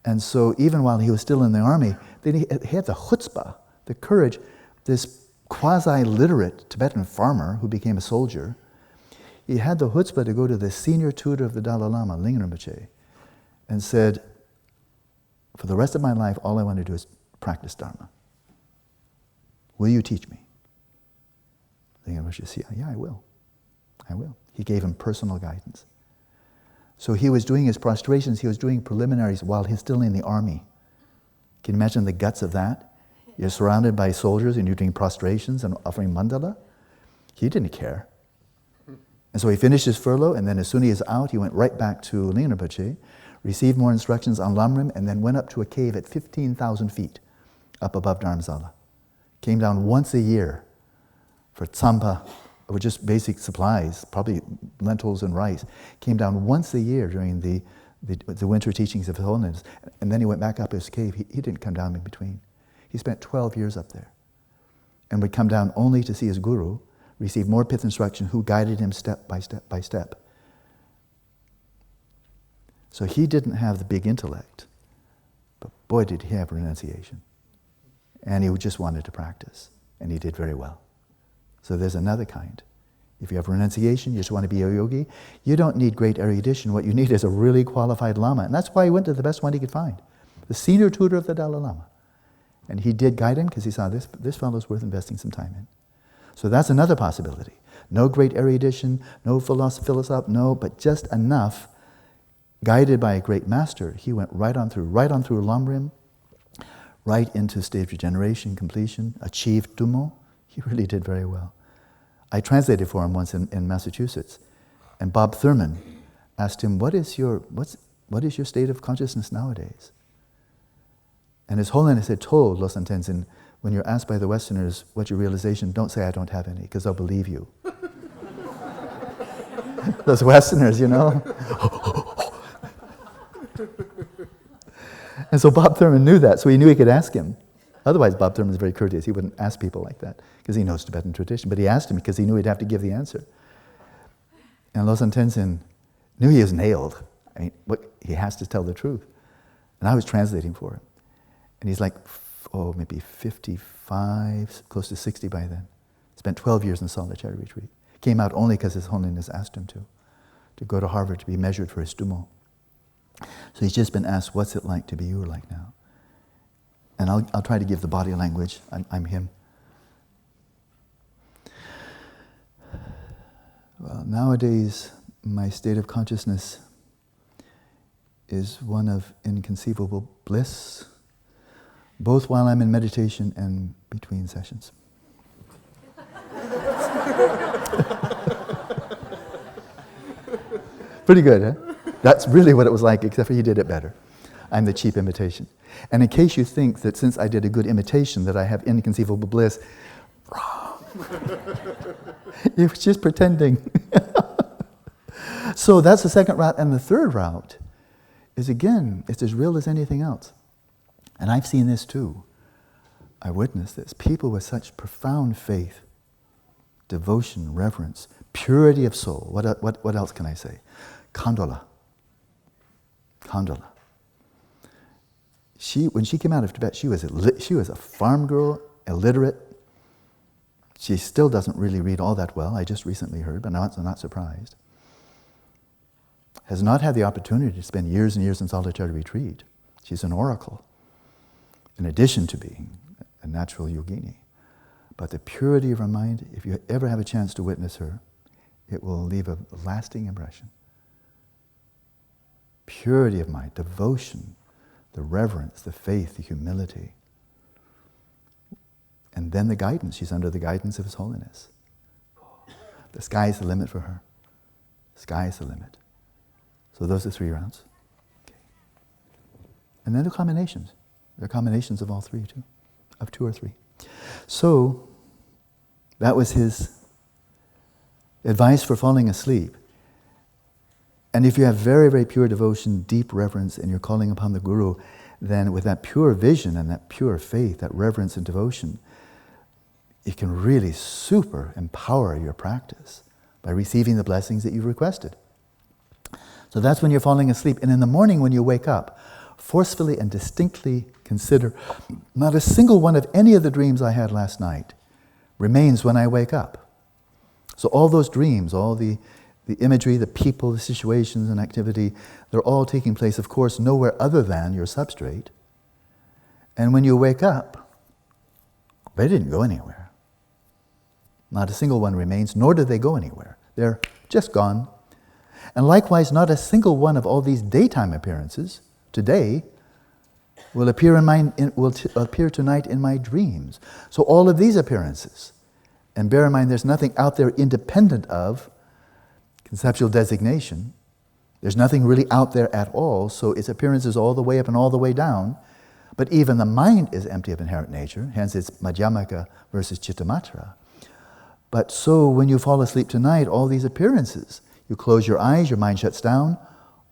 And so even while he was still in the army, then he had the chutzpah, the courage, this quasi-literate Tibetan farmer who became a soldier. He had the chutzpah to go to the senior tutor of the Dalai Lama, Lingam Rinpoche, and said, for the rest of my life, all I want to do is practice Dharma. Will you teach me? Lingam Rinpoche said, yeah, I will. I will. He gave him personal guidance. So he was doing his prostrations, he was doing preliminaries while he's still in the army. Can you imagine the guts of that? You're surrounded by soldiers and you're doing prostrations and offering mandala. He didn't care. And so he finished his furlough, and then as soon as he was out, he went right back to Rinpoche, received more instructions on Lamrim, and then went up to a cave at 15,000 feet up above Dharamsala. Came down once a year for tsampa, or just basic supplies, probably lentils and rice. Came down once a year during the winter teachings of His Holiness, and then he went back up his cave. He didn't come down in between. He spent 12 years up there, and would come down only to see his guru, receive more pith instruction, who guided him step by step by step. So he didn't have the big intellect, but boy did he have renunciation. And he just wanted to practice, and he did very well. So there's another kind. If you have renunciation, you just want to be a yogi, you don't need great erudition. What you need is a really qualified Lama. And that's why he went to the best one he could find, the senior tutor of the Dalai Lama. And he did guide him because he saw this fellow's worth investing some time in. So that's another possibility. No great erudition, no philosophy, no, but just enough, guided by a great master. He went right on through Lamrim, right into stage regeneration, completion, achieved Tummo. He really did very well. I translated for him once in Massachusetts, and Bob Thurman asked him, what is your state of consciousness nowadays? And His Holiness had told Losang Tenzin, when you're asked by the Westerners what's your realization, don't say I don't have any, because they'll believe you. Those Westerners, you know. And so Bob Thurman knew that, so he knew he could ask him. Otherwise, Bob Thurman is very courteous. He wouldn't ask people like that, because he knows Tibetan tradition. But he asked him because he knew he'd have to give the answer. And Losang Tenzin knew he was nailed. He has to tell the truth. And I was translating for him. And he's like, maybe 55, close to 60 by then. Spent 12 years in solitary retreat. Came out only because His Holiness asked him to go to Harvard to be measured for his Tummo. So he's just been asked, what's it like to be you like now? And I'll try to give the body language. I'm him. Well, nowadays, my state of consciousness is one of inconceivable bliss, both while I'm in meditation and between sessions. Pretty good, huh? That's really what it was like, except for he did it better. I'm the cheap imitation. And in case you think that since I did a good imitation that I have inconceivable bliss, wrong. He was just pretending. So that's the second route. And the third route is, again, it's as real as anything else. And I've seen this too. I witnessed this. People with such profound faith, devotion, reverence, purity of soul. What else can I say? Kandola. When she came out of Tibet, she was a farm girl, illiterate. She still doesn't really read all that well. I just recently heard, but I'm not surprised. Has not had the opportunity to spend years and years in solitary retreat. She's an oracle, in addition to being a natural yogini. But the purity of her mind, if you ever have a chance to witness her, it will leave a lasting impression. Purity of mind, devotion, the reverence, the faith, the humility. And then the guidance. She's under the guidance of His Holiness. The sky is the limit for her. The sky is the limit. So those are 3 rounds. Okay. And then the combinations. There are combinations of all 3 too, of 2 or 3. So that was his advice for falling asleep. And if you have very, very pure devotion, deep reverence, and you're calling upon the Guru, then with that pure vision and that pure faith, that reverence and devotion, it can really super empower your practice by receiving the blessings that you've requested. So that's when you're falling asleep. And in the morning when you wake up, forcefully and distinctly consider, not a single one of any of the dreams I had last night remains when I wake up. So all those dreams, all the imagery, the people, the situations and activity, they're all taking place, of course, nowhere other than your substrate. And when you wake up, they didn't go anywhere. Not a single one remains, nor do they go anywhere. They're just gone. And likewise, not a single one of all these daytime appearances today will appear appear tonight in my dreams. So all of these appearances, and bear in mind there's nothing out there independent of conceptual designation. There's nothing really out there at all, so its appearances all the way up and all the way down. But even the mind is empty of inherent nature, hence it's Madhyamaka versus Chittamatra. But so when you fall asleep tonight, all these appearances, you close your eyes, your mind shuts down,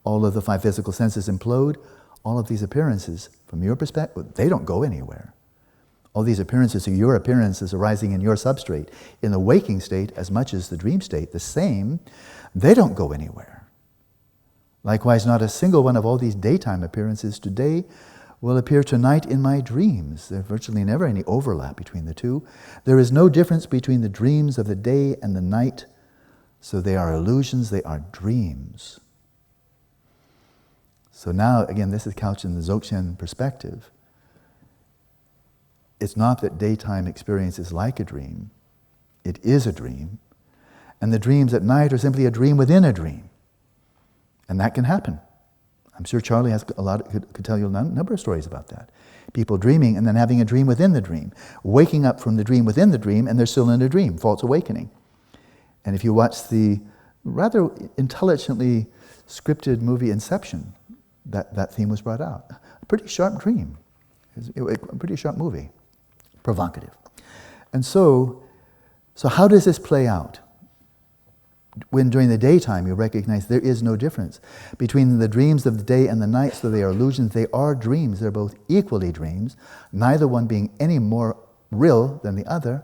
all of the five physical senses implode, all of these appearances, from your perspective, they don't go anywhere. All these appearances are your appearances arising in your substrate. In the waking state, as much as the dream state, the same, they don't go anywhere. Likewise, not a single one of all these daytime appearances today will appear tonight in my dreams. There's virtually never any overlap between the two. There is no difference between the dreams of the day and the night, so they are illusions, they are dreams. So now, again, this is couched in the Dzogchen perspective. It's not that daytime experience is like a dream. It is a dream. And the dreams at night are simply a dream within a dream. And that can happen. I'm sure Charlie has could tell you a number of stories about that. People dreaming and then having a dream within the dream. Waking up from the dream within the dream, and they're still in a dream, false awakening. And if you watch the rather intelligently scripted movie Inception, that theme was brought out. A pretty sharp dream. A pretty sharp movie. Provocative. And so how does this play out? When during the daytime you recognize there is no difference between the dreams of the day and the night, so they are illusions, they are dreams, they're both equally dreams, neither one being any more real than the other.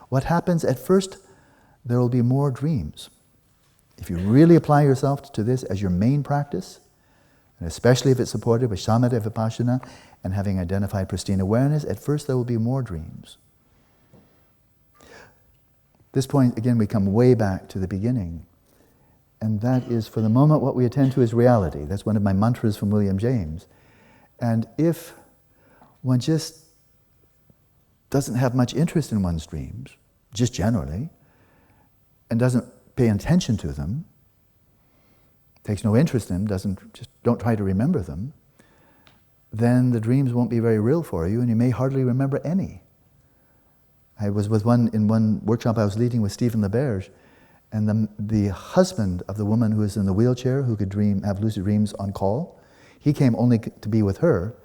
What happens at first, there will be more dreams. If you really apply yourself to this as your main practice, and especially if it's supported with shamatha vipassana and having identified pristine awareness, at first there will be more dreams. This point, again, we come way back to the beginning. And that is, for the moment, what we attend to is reality. That's one of my mantras from William James. And if one just doesn't have much interest in one's dreams, just generally, and doesn't pay attention to them, takes no interest in them, don't try to remember them, then the dreams won't be very real for you, and you may hardly remember any. I was in one workshop I was leading with Stephen LeBerge, and the husband of the woman who was in the wheelchair, who could have lucid dreams on call, he came only to be with her,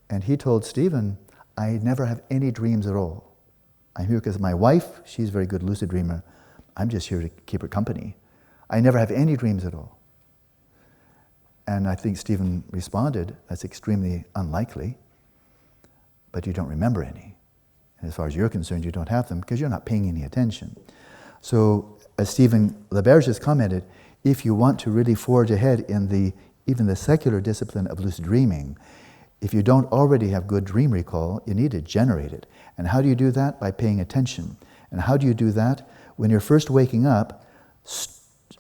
and he told Stephen, I never have any dreams at all. I'm here because my wife, she's a very good lucid dreamer. I'm just here to keep her company. I never have any dreams at all. And I think Stephen responded, that's extremely unlikely, but you don't remember any. And as far as you're concerned, you don't have them because you're not paying any attention. So, as Stephen LeBerge has commented, if you want to really forge ahead in even the secular discipline of lucid dreaming, if you don't already have good dream recall, you need to generate it. And how do you do that? By paying attention. And how do you do that? When you're first waking up,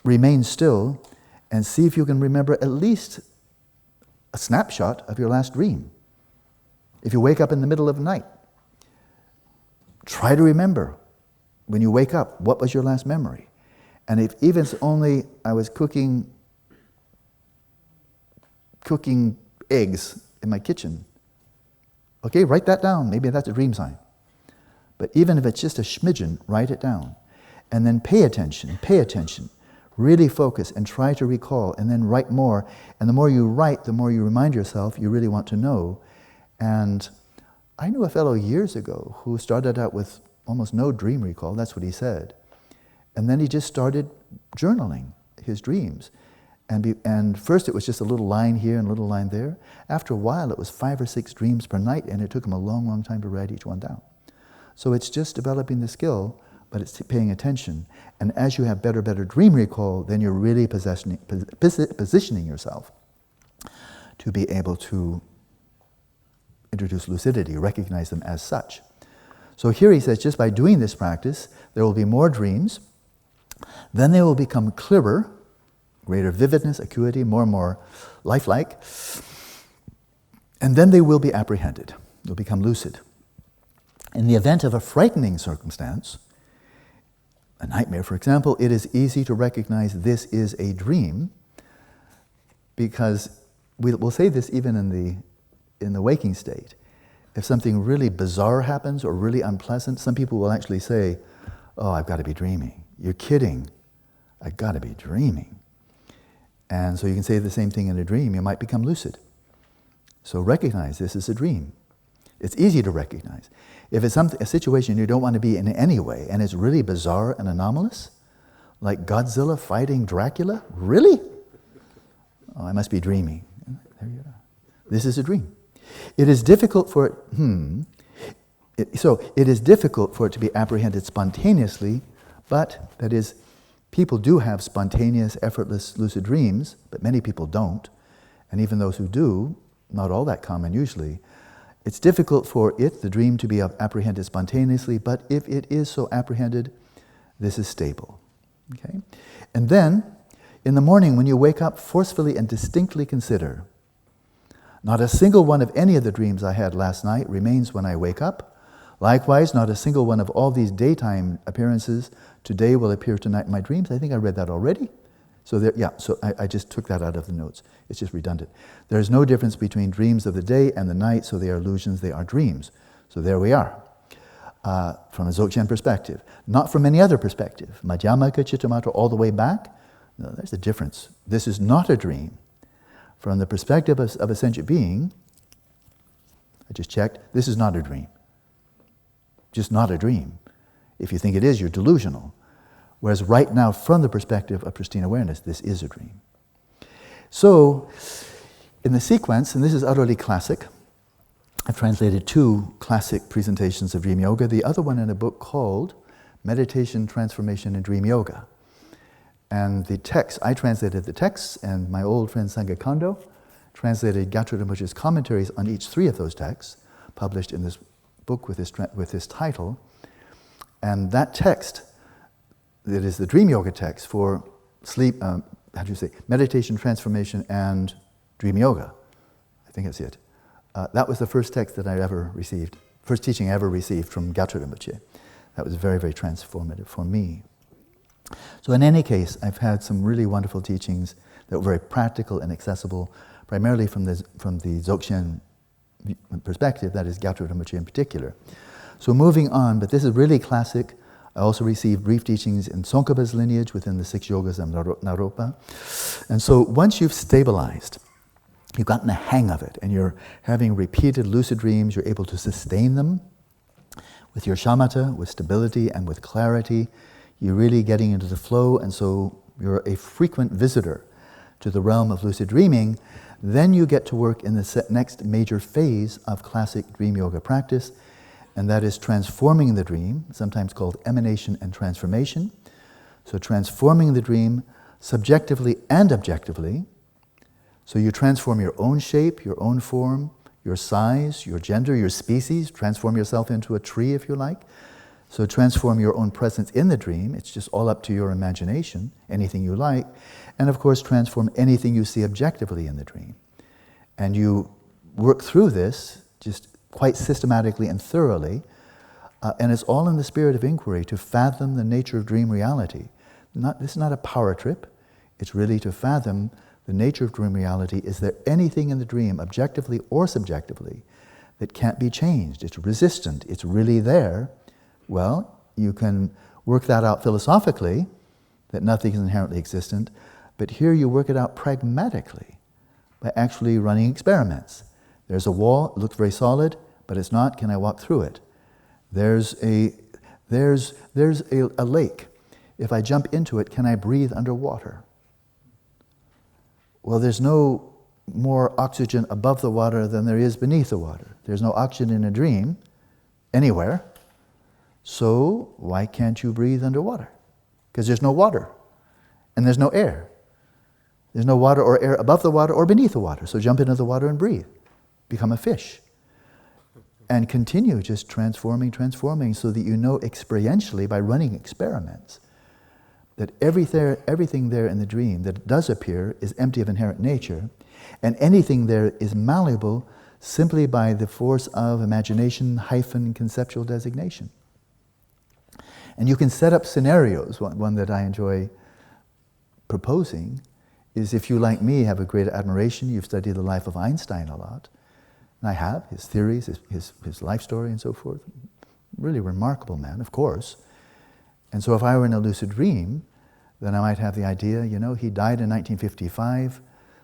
remain still and see if you can remember at least a snapshot of your last dream. If you wake up in the middle of the night, try to remember when you wake up, what was your last memory? And if even it's only I was cooking eggs in my kitchen, okay, write that down. Maybe that's a dream sign. But even if it's just a smidgen, write it down. And then pay attention, really focus and try to recall, and then write more. And the more you write, the more you remind yourself you really want to know. And I knew a fellow years ago who started out with almost no dream recall, that's what he said. And then he just started journaling his dreams. And first it was just a little line here and a little line there. After a while it was 5 or 6 dreams per night, and it took him a long, long time to write each one down. So it's just developing the skill, but it's paying attention. And as you have better dream recall, then you're really positioning yourself to be able to introduce lucidity, recognize them as such. So here he says, just by doing this practice, there will be more dreams. Then they will become clearer, greater vividness, acuity, more and more lifelike. And then they will be apprehended. They'll become lucid. In the event of a frightening circumstance, a nightmare, for example, it is easy to recognize this is a dream, because we'll say this even in the waking state. If something really bizarre happens or really unpleasant, some people will actually say, "Oh, I've got to be dreaming." You're kidding. I've got to be dreaming. And so you can say the same thing in a dream. You might become lucid. So recognize this is a dream. It's easy to recognize. If it's a situation you don't want to be in any way, and it's really bizarre and anomalous, like Godzilla fighting Dracula, really? Oh, I must be dreaming. There you are. This is a dream. It is difficult for it, it is difficult for it to be apprehended spontaneously, but that is, people do have spontaneous, effortless, lucid dreams, but many people don't. And even those who do, not all that common usually, it's difficult for it, the dream, to be apprehended spontaneously, but if it is so apprehended, this is stable. Okay? And then, in the morning when you wake up, forcefully and distinctly consider, not a single one of any of the dreams I had last night remains when I wake up. Likewise, not a single one of all these daytime appearances today will appear tonight in my dreams. I think I read that already. So I just took that out of the notes. It's just redundant. There's no difference between dreams of the day and the night, so they are illusions, they are dreams. So there we are, from a Dzogchen perspective. Not from any other perspective. Madhyamaka Chittamatra all the way back, no, there's a difference. This is not a dream. From the perspective of a sentient being, I just checked, this is not a dream. Just not a dream. If you think it is, you're delusional. Whereas right now, from the perspective of pristine awareness, this is a dream. So, in the sequence, and this is utterly classic, I've translated 2 classic presentations of dream yoga, the other one in a book called Meditation, Transformation, and Dream Yoga. And the text, I translated the text, and my old friend Sangha Kondo translated Gyatso Rinpoche's commentaries on each 3 of those texts, published in this book with this title. And that text, that is the Dream Yoga text for sleep, meditation, transformation, and Dream Yoga. I think that's it. That was the first text that I ever received, first teaching I ever received from Gyatso Rinpoche. That was very, very transformative for me. So in any case, I've had some really wonderful teachings that were very practical and accessible, primarily from the Dzogchen perspective, that is Gyatso Rinpoche in particular. So moving on, but this is really classic. I also received brief teachings in Tsongkhapa's lineage within the 6 yogas of Naropa. And so once you've stabilized, you've gotten the hang of it, and you're having repeated lucid dreams, you're able to sustain them with your shamatha, with stability and with clarity. You're really getting into the flow, and so you're a frequent visitor to the realm of lucid dreaming. Then you get to work in the next major phase of classic dream yoga practice, and that is transforming the dream, sometimes called emanation and transformation. So transforming the dream subjectively and objectively. So you transform your own shape, your own form, your size, your gender, your species, transform yourself into a tree if you like. So transform your own presence in the dream. It's just all up to your imagination, anything you like. And of course, transform anything you see objectively in the dream. And you work through this just quite systematically and thoroughly. And it's all in the spirit of inquiry to fathom the nature of dream reality. This is not a power trip. It's really to fathom the nature of dream reality. Is there anything in the dream, objectively or subjectively, that can't be changed? It's resistant. It's really there. Well, you can work that out philosophically, that nothing is inherently existent, but here you work it out pragmatically by actually running experiments. There's a wall, it looks very solid, but it's not. Can I walk through it? There's a lake. If I jump into it, can I breathe underwater? Well, there's no more oxygen above the water than there is beneath the water. There's no oxygen in a dream anywhere. So why can't you breathe underwater? Because there's no water and there's no air. There's no water or air above the water or beneath the water. So jump into the water and breathe. Become a fish. And continue just transforming so that you know experientially by running experiments that everything there in the dream that does appear is empty of inherent nature, and anything there is malleable simply by the force of imagination - conceptual designation. And you can set up scenarios. One that I enjoy proposing is, if you, like me, have a great admiration, you've studied the life of Einstein a lot, and I have, his theories, his life story and so forth. Really remarkable man, of course. And so if I were in a lucid dream, then I might have the idea, he died in 1955,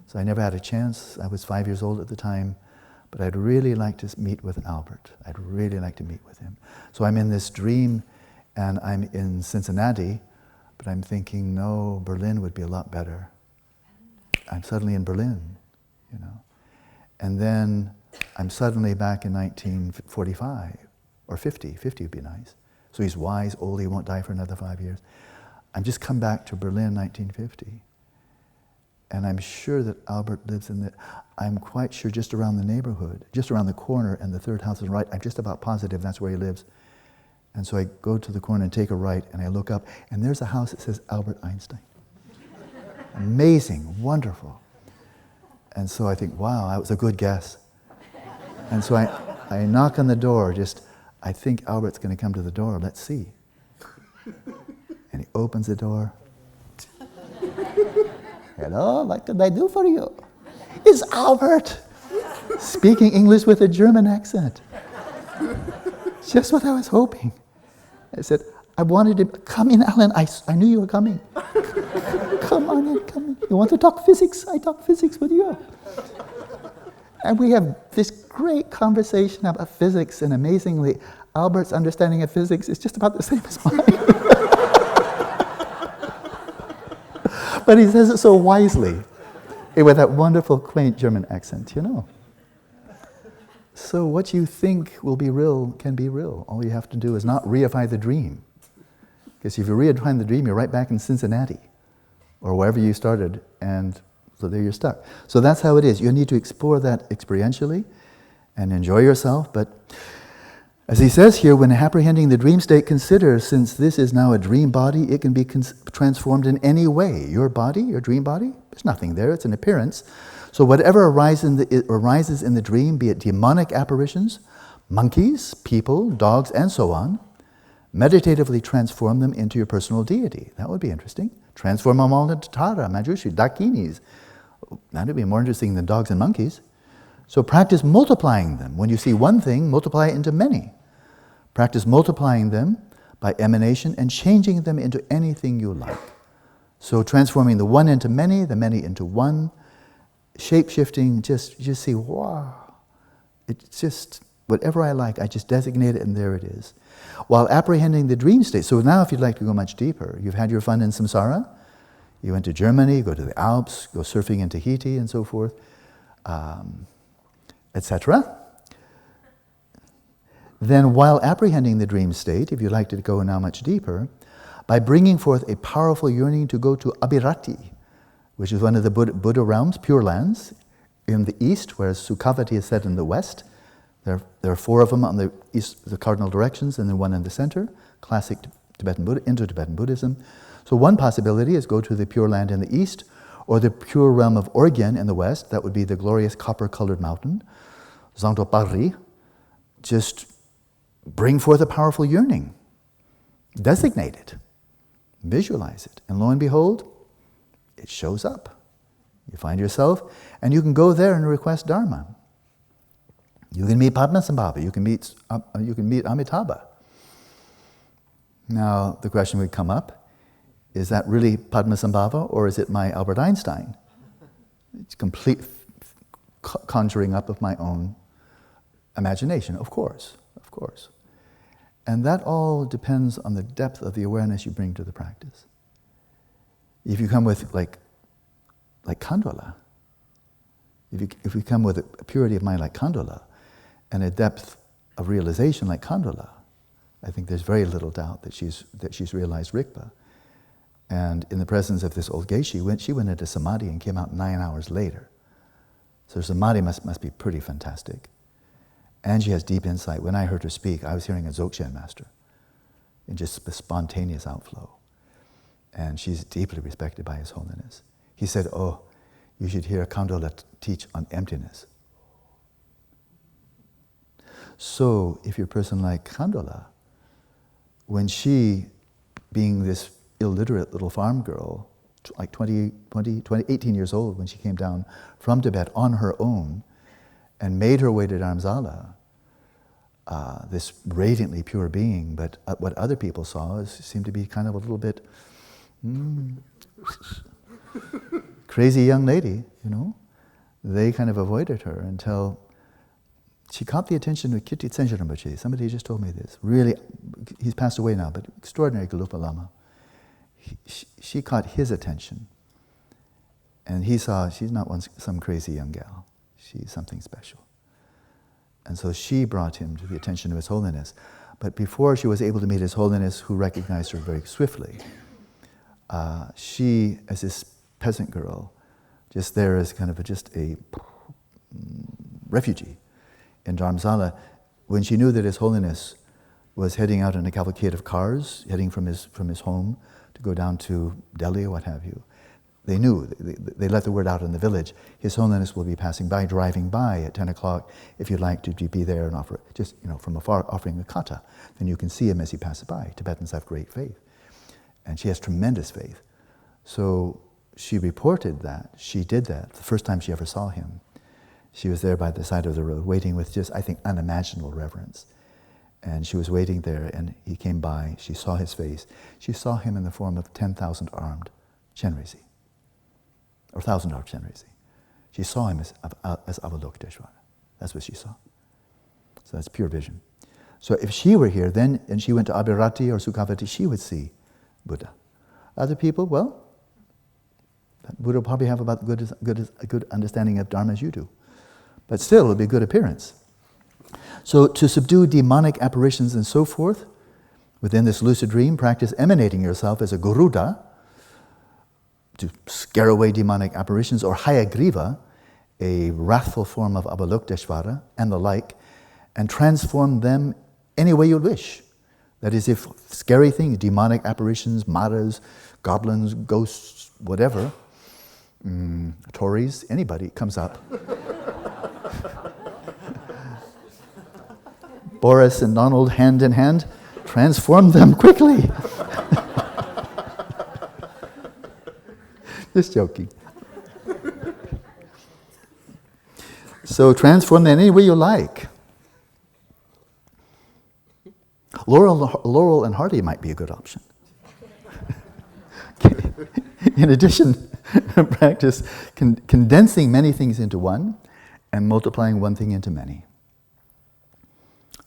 so I never had a chance. I was 5 years old at the time, but I'd really like to meet with Albert. I'd really like to meet with him. So I'm in this dream, and I'm in Cincinnati, but I'm thinking, no, Berlin would be a lot better. I'm suddenly in Berlin, And then I'm suddenly back in 1945, or 50. 50 would be nice. So he's wise, old, he won't die for another 5 years. I'm just come back to Berlin, 1950. And I'm sure that Albert lives I'm quite sure just around the neighborhood, just around the corner, and the third house is right. I'm just about positive that's where he lives. And so I go to the corner and take a right, and I look up, and there's a house that says Albert Einstein. Amazing, wonderful. And so I think, wow, that was a good guess. And so I knock on the door, I think Albert's going to come to the door, let's see. And he opens the door. Hello, what can I do for you? It's Albert, speaking English with a German accent. Just what I was hoping. I said, I wanted to come in, Alan. I knew you were coming. Come on in, come in. You want to talk physics? I talk physics with you. And we have this great conversation about physics, and amazingly, Albert's understanding of physics is just about the same as mine. But he says it so wisely, with that wonderful, quaint German accent, So what you think will be real can be real. All you have to do is not reify the dream. Because if you reify the dream, you're right back in Cincinnati, or wherever you started, and so there you're stuck. So that's how it is. You need to explore that experientially and enjoy yourself. But as he says here, when apprehending the dream state, consider, since this is now a dream body, it can be transformed in any way. Your body, your dream body, there's nothing there. It's an appearance. So whatever arises in the dream, be it demonic apparitions, monkeys, people, dogs, and so on, meditatively transform them into your personal deity. That would be interesting. Transform them all into Tara, Majushi, Dakinis. That would be more interesting than dogs and monkeys. So practice multiplying them. When you see one thing, multiply it into many. Practice multiplying them by emanation and changing them into anything you like. So transforming the one into many, the many into one, shape-shifting, you just see, wow. It's just, whatever I like, I just designate it and there it is. While apprehending the dream state. So now if you'd like to go much deeper, you've had your fun in samsara, you went to Germany, go to the Alps, go surfing in Tahiti and so forth, etc. Then while apprehending the dream state, if you'd like to go now much deeper, by bringing forth a powerful yearning to go to Abhirati, which is one of the Buddha realms, Pure Lands, in the east, whereas Sukhavati is set in the west. There are four of them on the east, the cardinal directions, and then one in the center, classic Tibetan Buddha, Indo-Tibetan Buddhism. So one possibility is go to the Pure Land in the east, or the pure realm of Orgyen in the west. That would be the glorious copper-colored mountain, Zangtopari. Just bring forth a powerful yearning. Designate it. Visualize it. And lo and behold, it shows up. You find yourself, and you can go there and request Dharma. You can meet Padmasambhava. You can meet Amitabha. Now, the question would come up, is that really Padmasambhava, or is it my Albert Einstein? It's complete conjuring up of my own imagination, of course. And that all depends on the depth of the awareness you bring to the practice. If you come with like Khandala, if we come with a purity of mind like Khandala, and a depth of realization like Khandala, I think there's very little doubt that she's realized Rigpa. And in the presence of this old geshe, she went into samadhi and came out 9 hours later. So samadhi must be pretty fantastic. And she has deep insight. When I heard her speak, I was hearing a Dzogchen master in just a spontaneous outflow. And she's deeply respected by His Holiness. He said, oh, you should hear Khandala teach on emptiness. So if you're a person like Khandala, when she being this illiterate little farm girl, like 18 years old when she came down from Tibet on her own and made her way to Dharamsala, this radiantly pure being, but what other people saw seemed to be kind of a little bit crazy young lady, They kind of avoided her until she caught the attention of Kirti Tsenja Rinpoche. Somebody just told me this. Really, he's passed away now, but extraordinary Gelugpa Lama. She caught his attention. And he saw she's not some crazy young gal. She's something special. And so she brought him to the attention of His Holiness. But before she was able to meet His Holiness, who recognized her very swiftly, she, as this peasant girl, just there as kind of just a refugee in Dharamsala, when she knew that His Holiness was heading out in a cavalcade of cars, heading from his home to go down to Delhi or what have you, they knew, they let the word out in the village, His Holiness will be passing by, driving by at 10 o'clock. If you'd like to be there and offer, just from afar, offering a kata, then you can see him as he passes by. Tibetans have great faith. And she has tremendous faith. So she reported that, she did that, the first time she ever saw him. She was there by the side of the road, waiting with just, I think, unimaginable reverence. And she was waiting there, and he came by, she saw his face. She saw him in the form of 10,000 armed Chenrezi. Or 1,000 armed Chenrezi. She saw him as Avalokiteshvara. That's what she saw. So that's pure vision. So if she were here, then, and she went to Abhirati or Sukhavati, she would see Buddha. Other people, well, Buddha will probably have about a good understanding of Dharma as you do. But still, it would be a good appearance. So to subdue demonic apparitions and so forth, within this lucid dream, practice emanating yourself as a Garuda, to scare away demonic apparitions, or Hayagriva, a wrathful form of Avalokiteshvara, and the like, and transform them any way you wish. That is, if scary things, demonic apparitions, maras, goblins, ghosts, whatever, Tories, anybody comes up. Boris and Donald, hand in hand, transform them quickly. Just joking. So transform them any way you like. Laurel and Hardy might be a good option. In addition, practice condensing many things into one and multiplying one thing into many.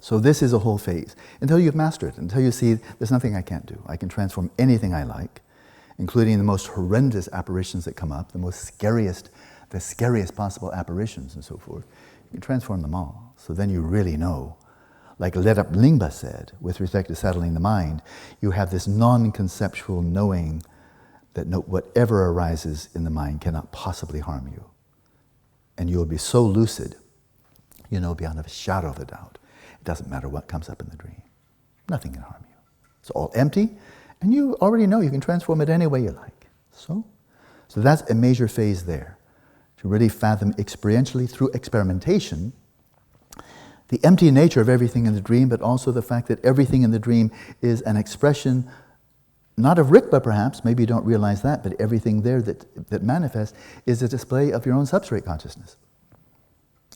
So this is a whole phase. Until you've mastered it, until you see there's nothing I can't do. I can transform anything I like, including the most horrendous apparitions that come up, the scariest possible apparitions and so forth. You can transform them all. So then you really know. Like Ledap Lingpa said, with respect to settling the mind, you have this non-conceptual knowing that whatever arises in the mind cannot possibly harm you. And you will be so lucid, you know beyond a shadow of a doubt. It doesn't matter what comes up in the dream. Nothing can harm you. It's all empty, and you already know you can transform it any way you like. So that's a major phase there, to really fathom experientially through experimentation the empty nature of everything in the dream, but also the fact that everything in the dream is an expression, not of Rikpa perhaps, maybe you don't realize that, but everything there that manifests is a display of your own substrate consciousness.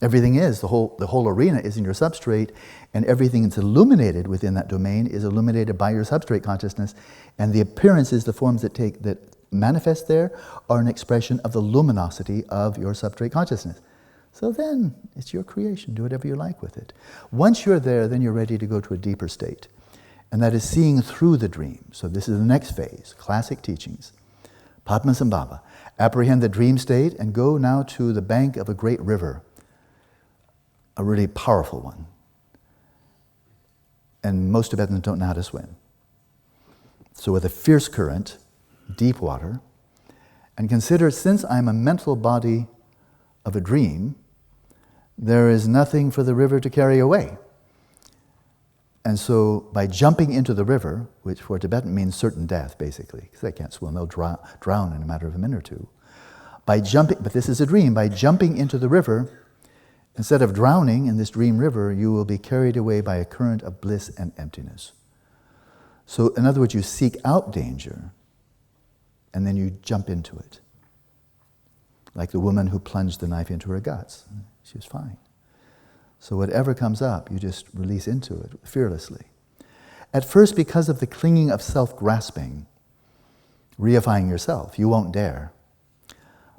Everything is, the whole arena is in your substrate, and everything that's illuminated within that domain is illuminated by your substrate consciousness, and the appearances, the forms that manifest there are an expression of the luminosity of your substrate consciousness. So then, it's your creation, do whatever you like with it. Once you're there, then you're ready to go to a deeper state, and that is seeing through the dream. So this is the next phase, classic teachings. Padmasambhava, apprehend the dream state and go now to the bank of a great river, a really powerful one. And most Tibetans don't know how to swim. So with a fierce current, deep water, and consider, since I'm a mental body of a dream, there is nothing for the river to carry away. And so by jumping into the river, which for a Tibetan means certain death, basically, because they can't swim, they'll drown in a matter of a minute or two. But this is a dream, by jumping into the river, instead of drowning in this dream river, you will be carried away by a current of bliss and emptiness. So in other words, you seek out danger and then you jump into it. Like the woman who plunged the knife into her guts. She was fine. So whatever comes up, you just release into it fearlessly. At first, because of the clinging of self-grasping, reifying yourself, you won't dare.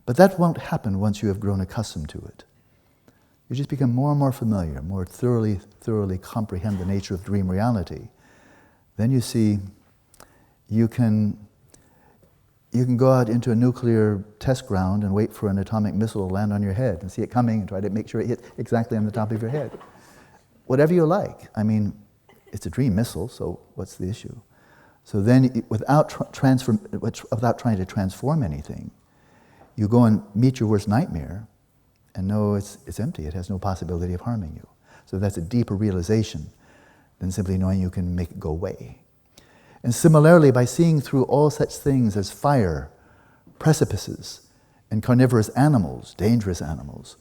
But that won't happen once you have grown accustomed to it. You just become more and more familiar, more thoroughly comprehend the nature of dream reality. Then you see you can go out into a nuclear test ground and wait for an atomic missile to land on your head and see it coming and try to make sure it hits exactly on the top of your head. Whatever you like. I mean, it's a dream missile, so what's the issue? So then, without trying to transform anything, you go and meet your worst nightmare and know it's empty. It has no possibility of harming you. So that's a deeper realization than simply knowing you can make it go away. And similarly, by seeing through all such things as fire, precipices, and carnivorous animals, dangerous animals,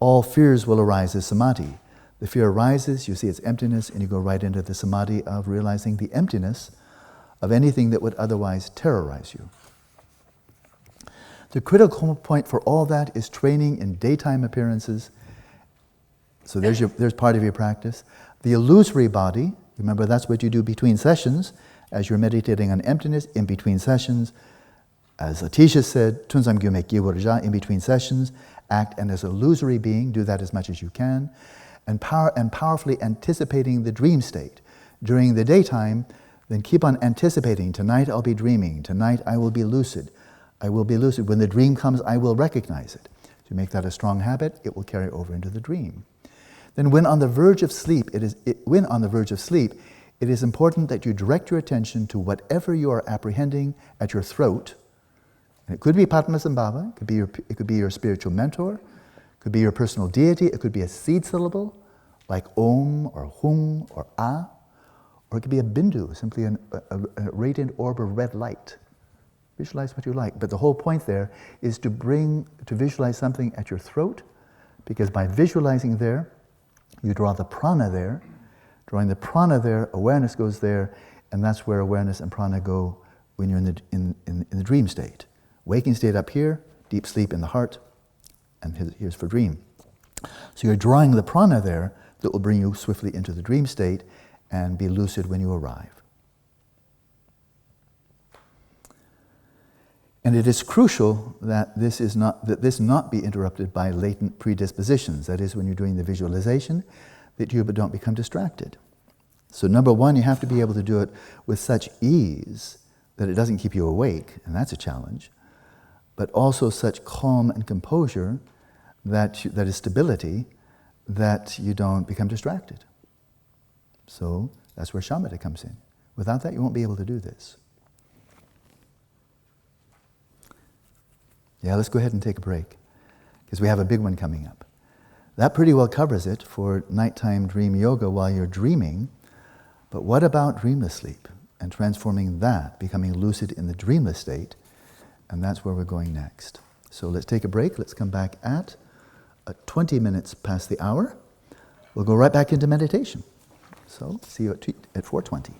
all fears will arise as samadhi. The fear arises, you see its emptiness, and you go right into the samadhi of realizing the emptiness of anything that would otherwise terrorize you. The critical point for all that is training in daytime appearances. So there's part of your practice. The illusory body, remember that's what you do between sessions, as you're meditating on emptiness, in between sessions. As Atisha said, Tunzam Gyumek Yiwurja, in between sessions, act and as an illusory being, do that as much as you can, and powerfully anticipating the dream state. During the daytime, then keep on anticipating, tonight I'll be dreaming, tonight I will be lucid. I will be lucid. When the dream comes, I will recognize it. To make that a strong habit, it will carry over into the dream. Then when on the verge of sleep, it is important that you direct your attention to whatever you are apprehending at your throat. And it could be Padmasambhava, it could be your spiritual mentor, it could be your personal deity, it could be a seed syllable, like Om or Hum or A, or it could be a bindu, simply a radiant orb of red light. Visualize what you like. But the whole point there is to visualize something at your throat, because by visualizing there, you draw the prana there. Drawing the prana there, awareness goes there, and that's where awareness and prana go when you're in the dream state. Waking state up here, deep sleep in the heart, and here's for dream. So you're drawing the prana there that will bring you swiftly into the dream state and be lucid when you arrive. And it is crucial that this not be interrupted by latent predispositions. That is, when you're doing the visualization, that you don't become distracted. So number one, you have to be able to do it with such ease that it doesn't keep you awake, and that's a challenge, but also such calm and composure, that is stability, that you don't become distracted. So that's where shamatha comes in. Without that, you won't be able to do this. Yeah, let's go ahead and take a break, because we have a big one coming up. That pretty well covers it for nighttime dream yoga while you're dreaming. But what about dreamless sleep and transforming that, becoming lucid in the dreamless state? And that's where we're going next. So let's take a break. Let's come back at 20 minutes past the hour. We'll go right back into meditation. So see you at 4:20.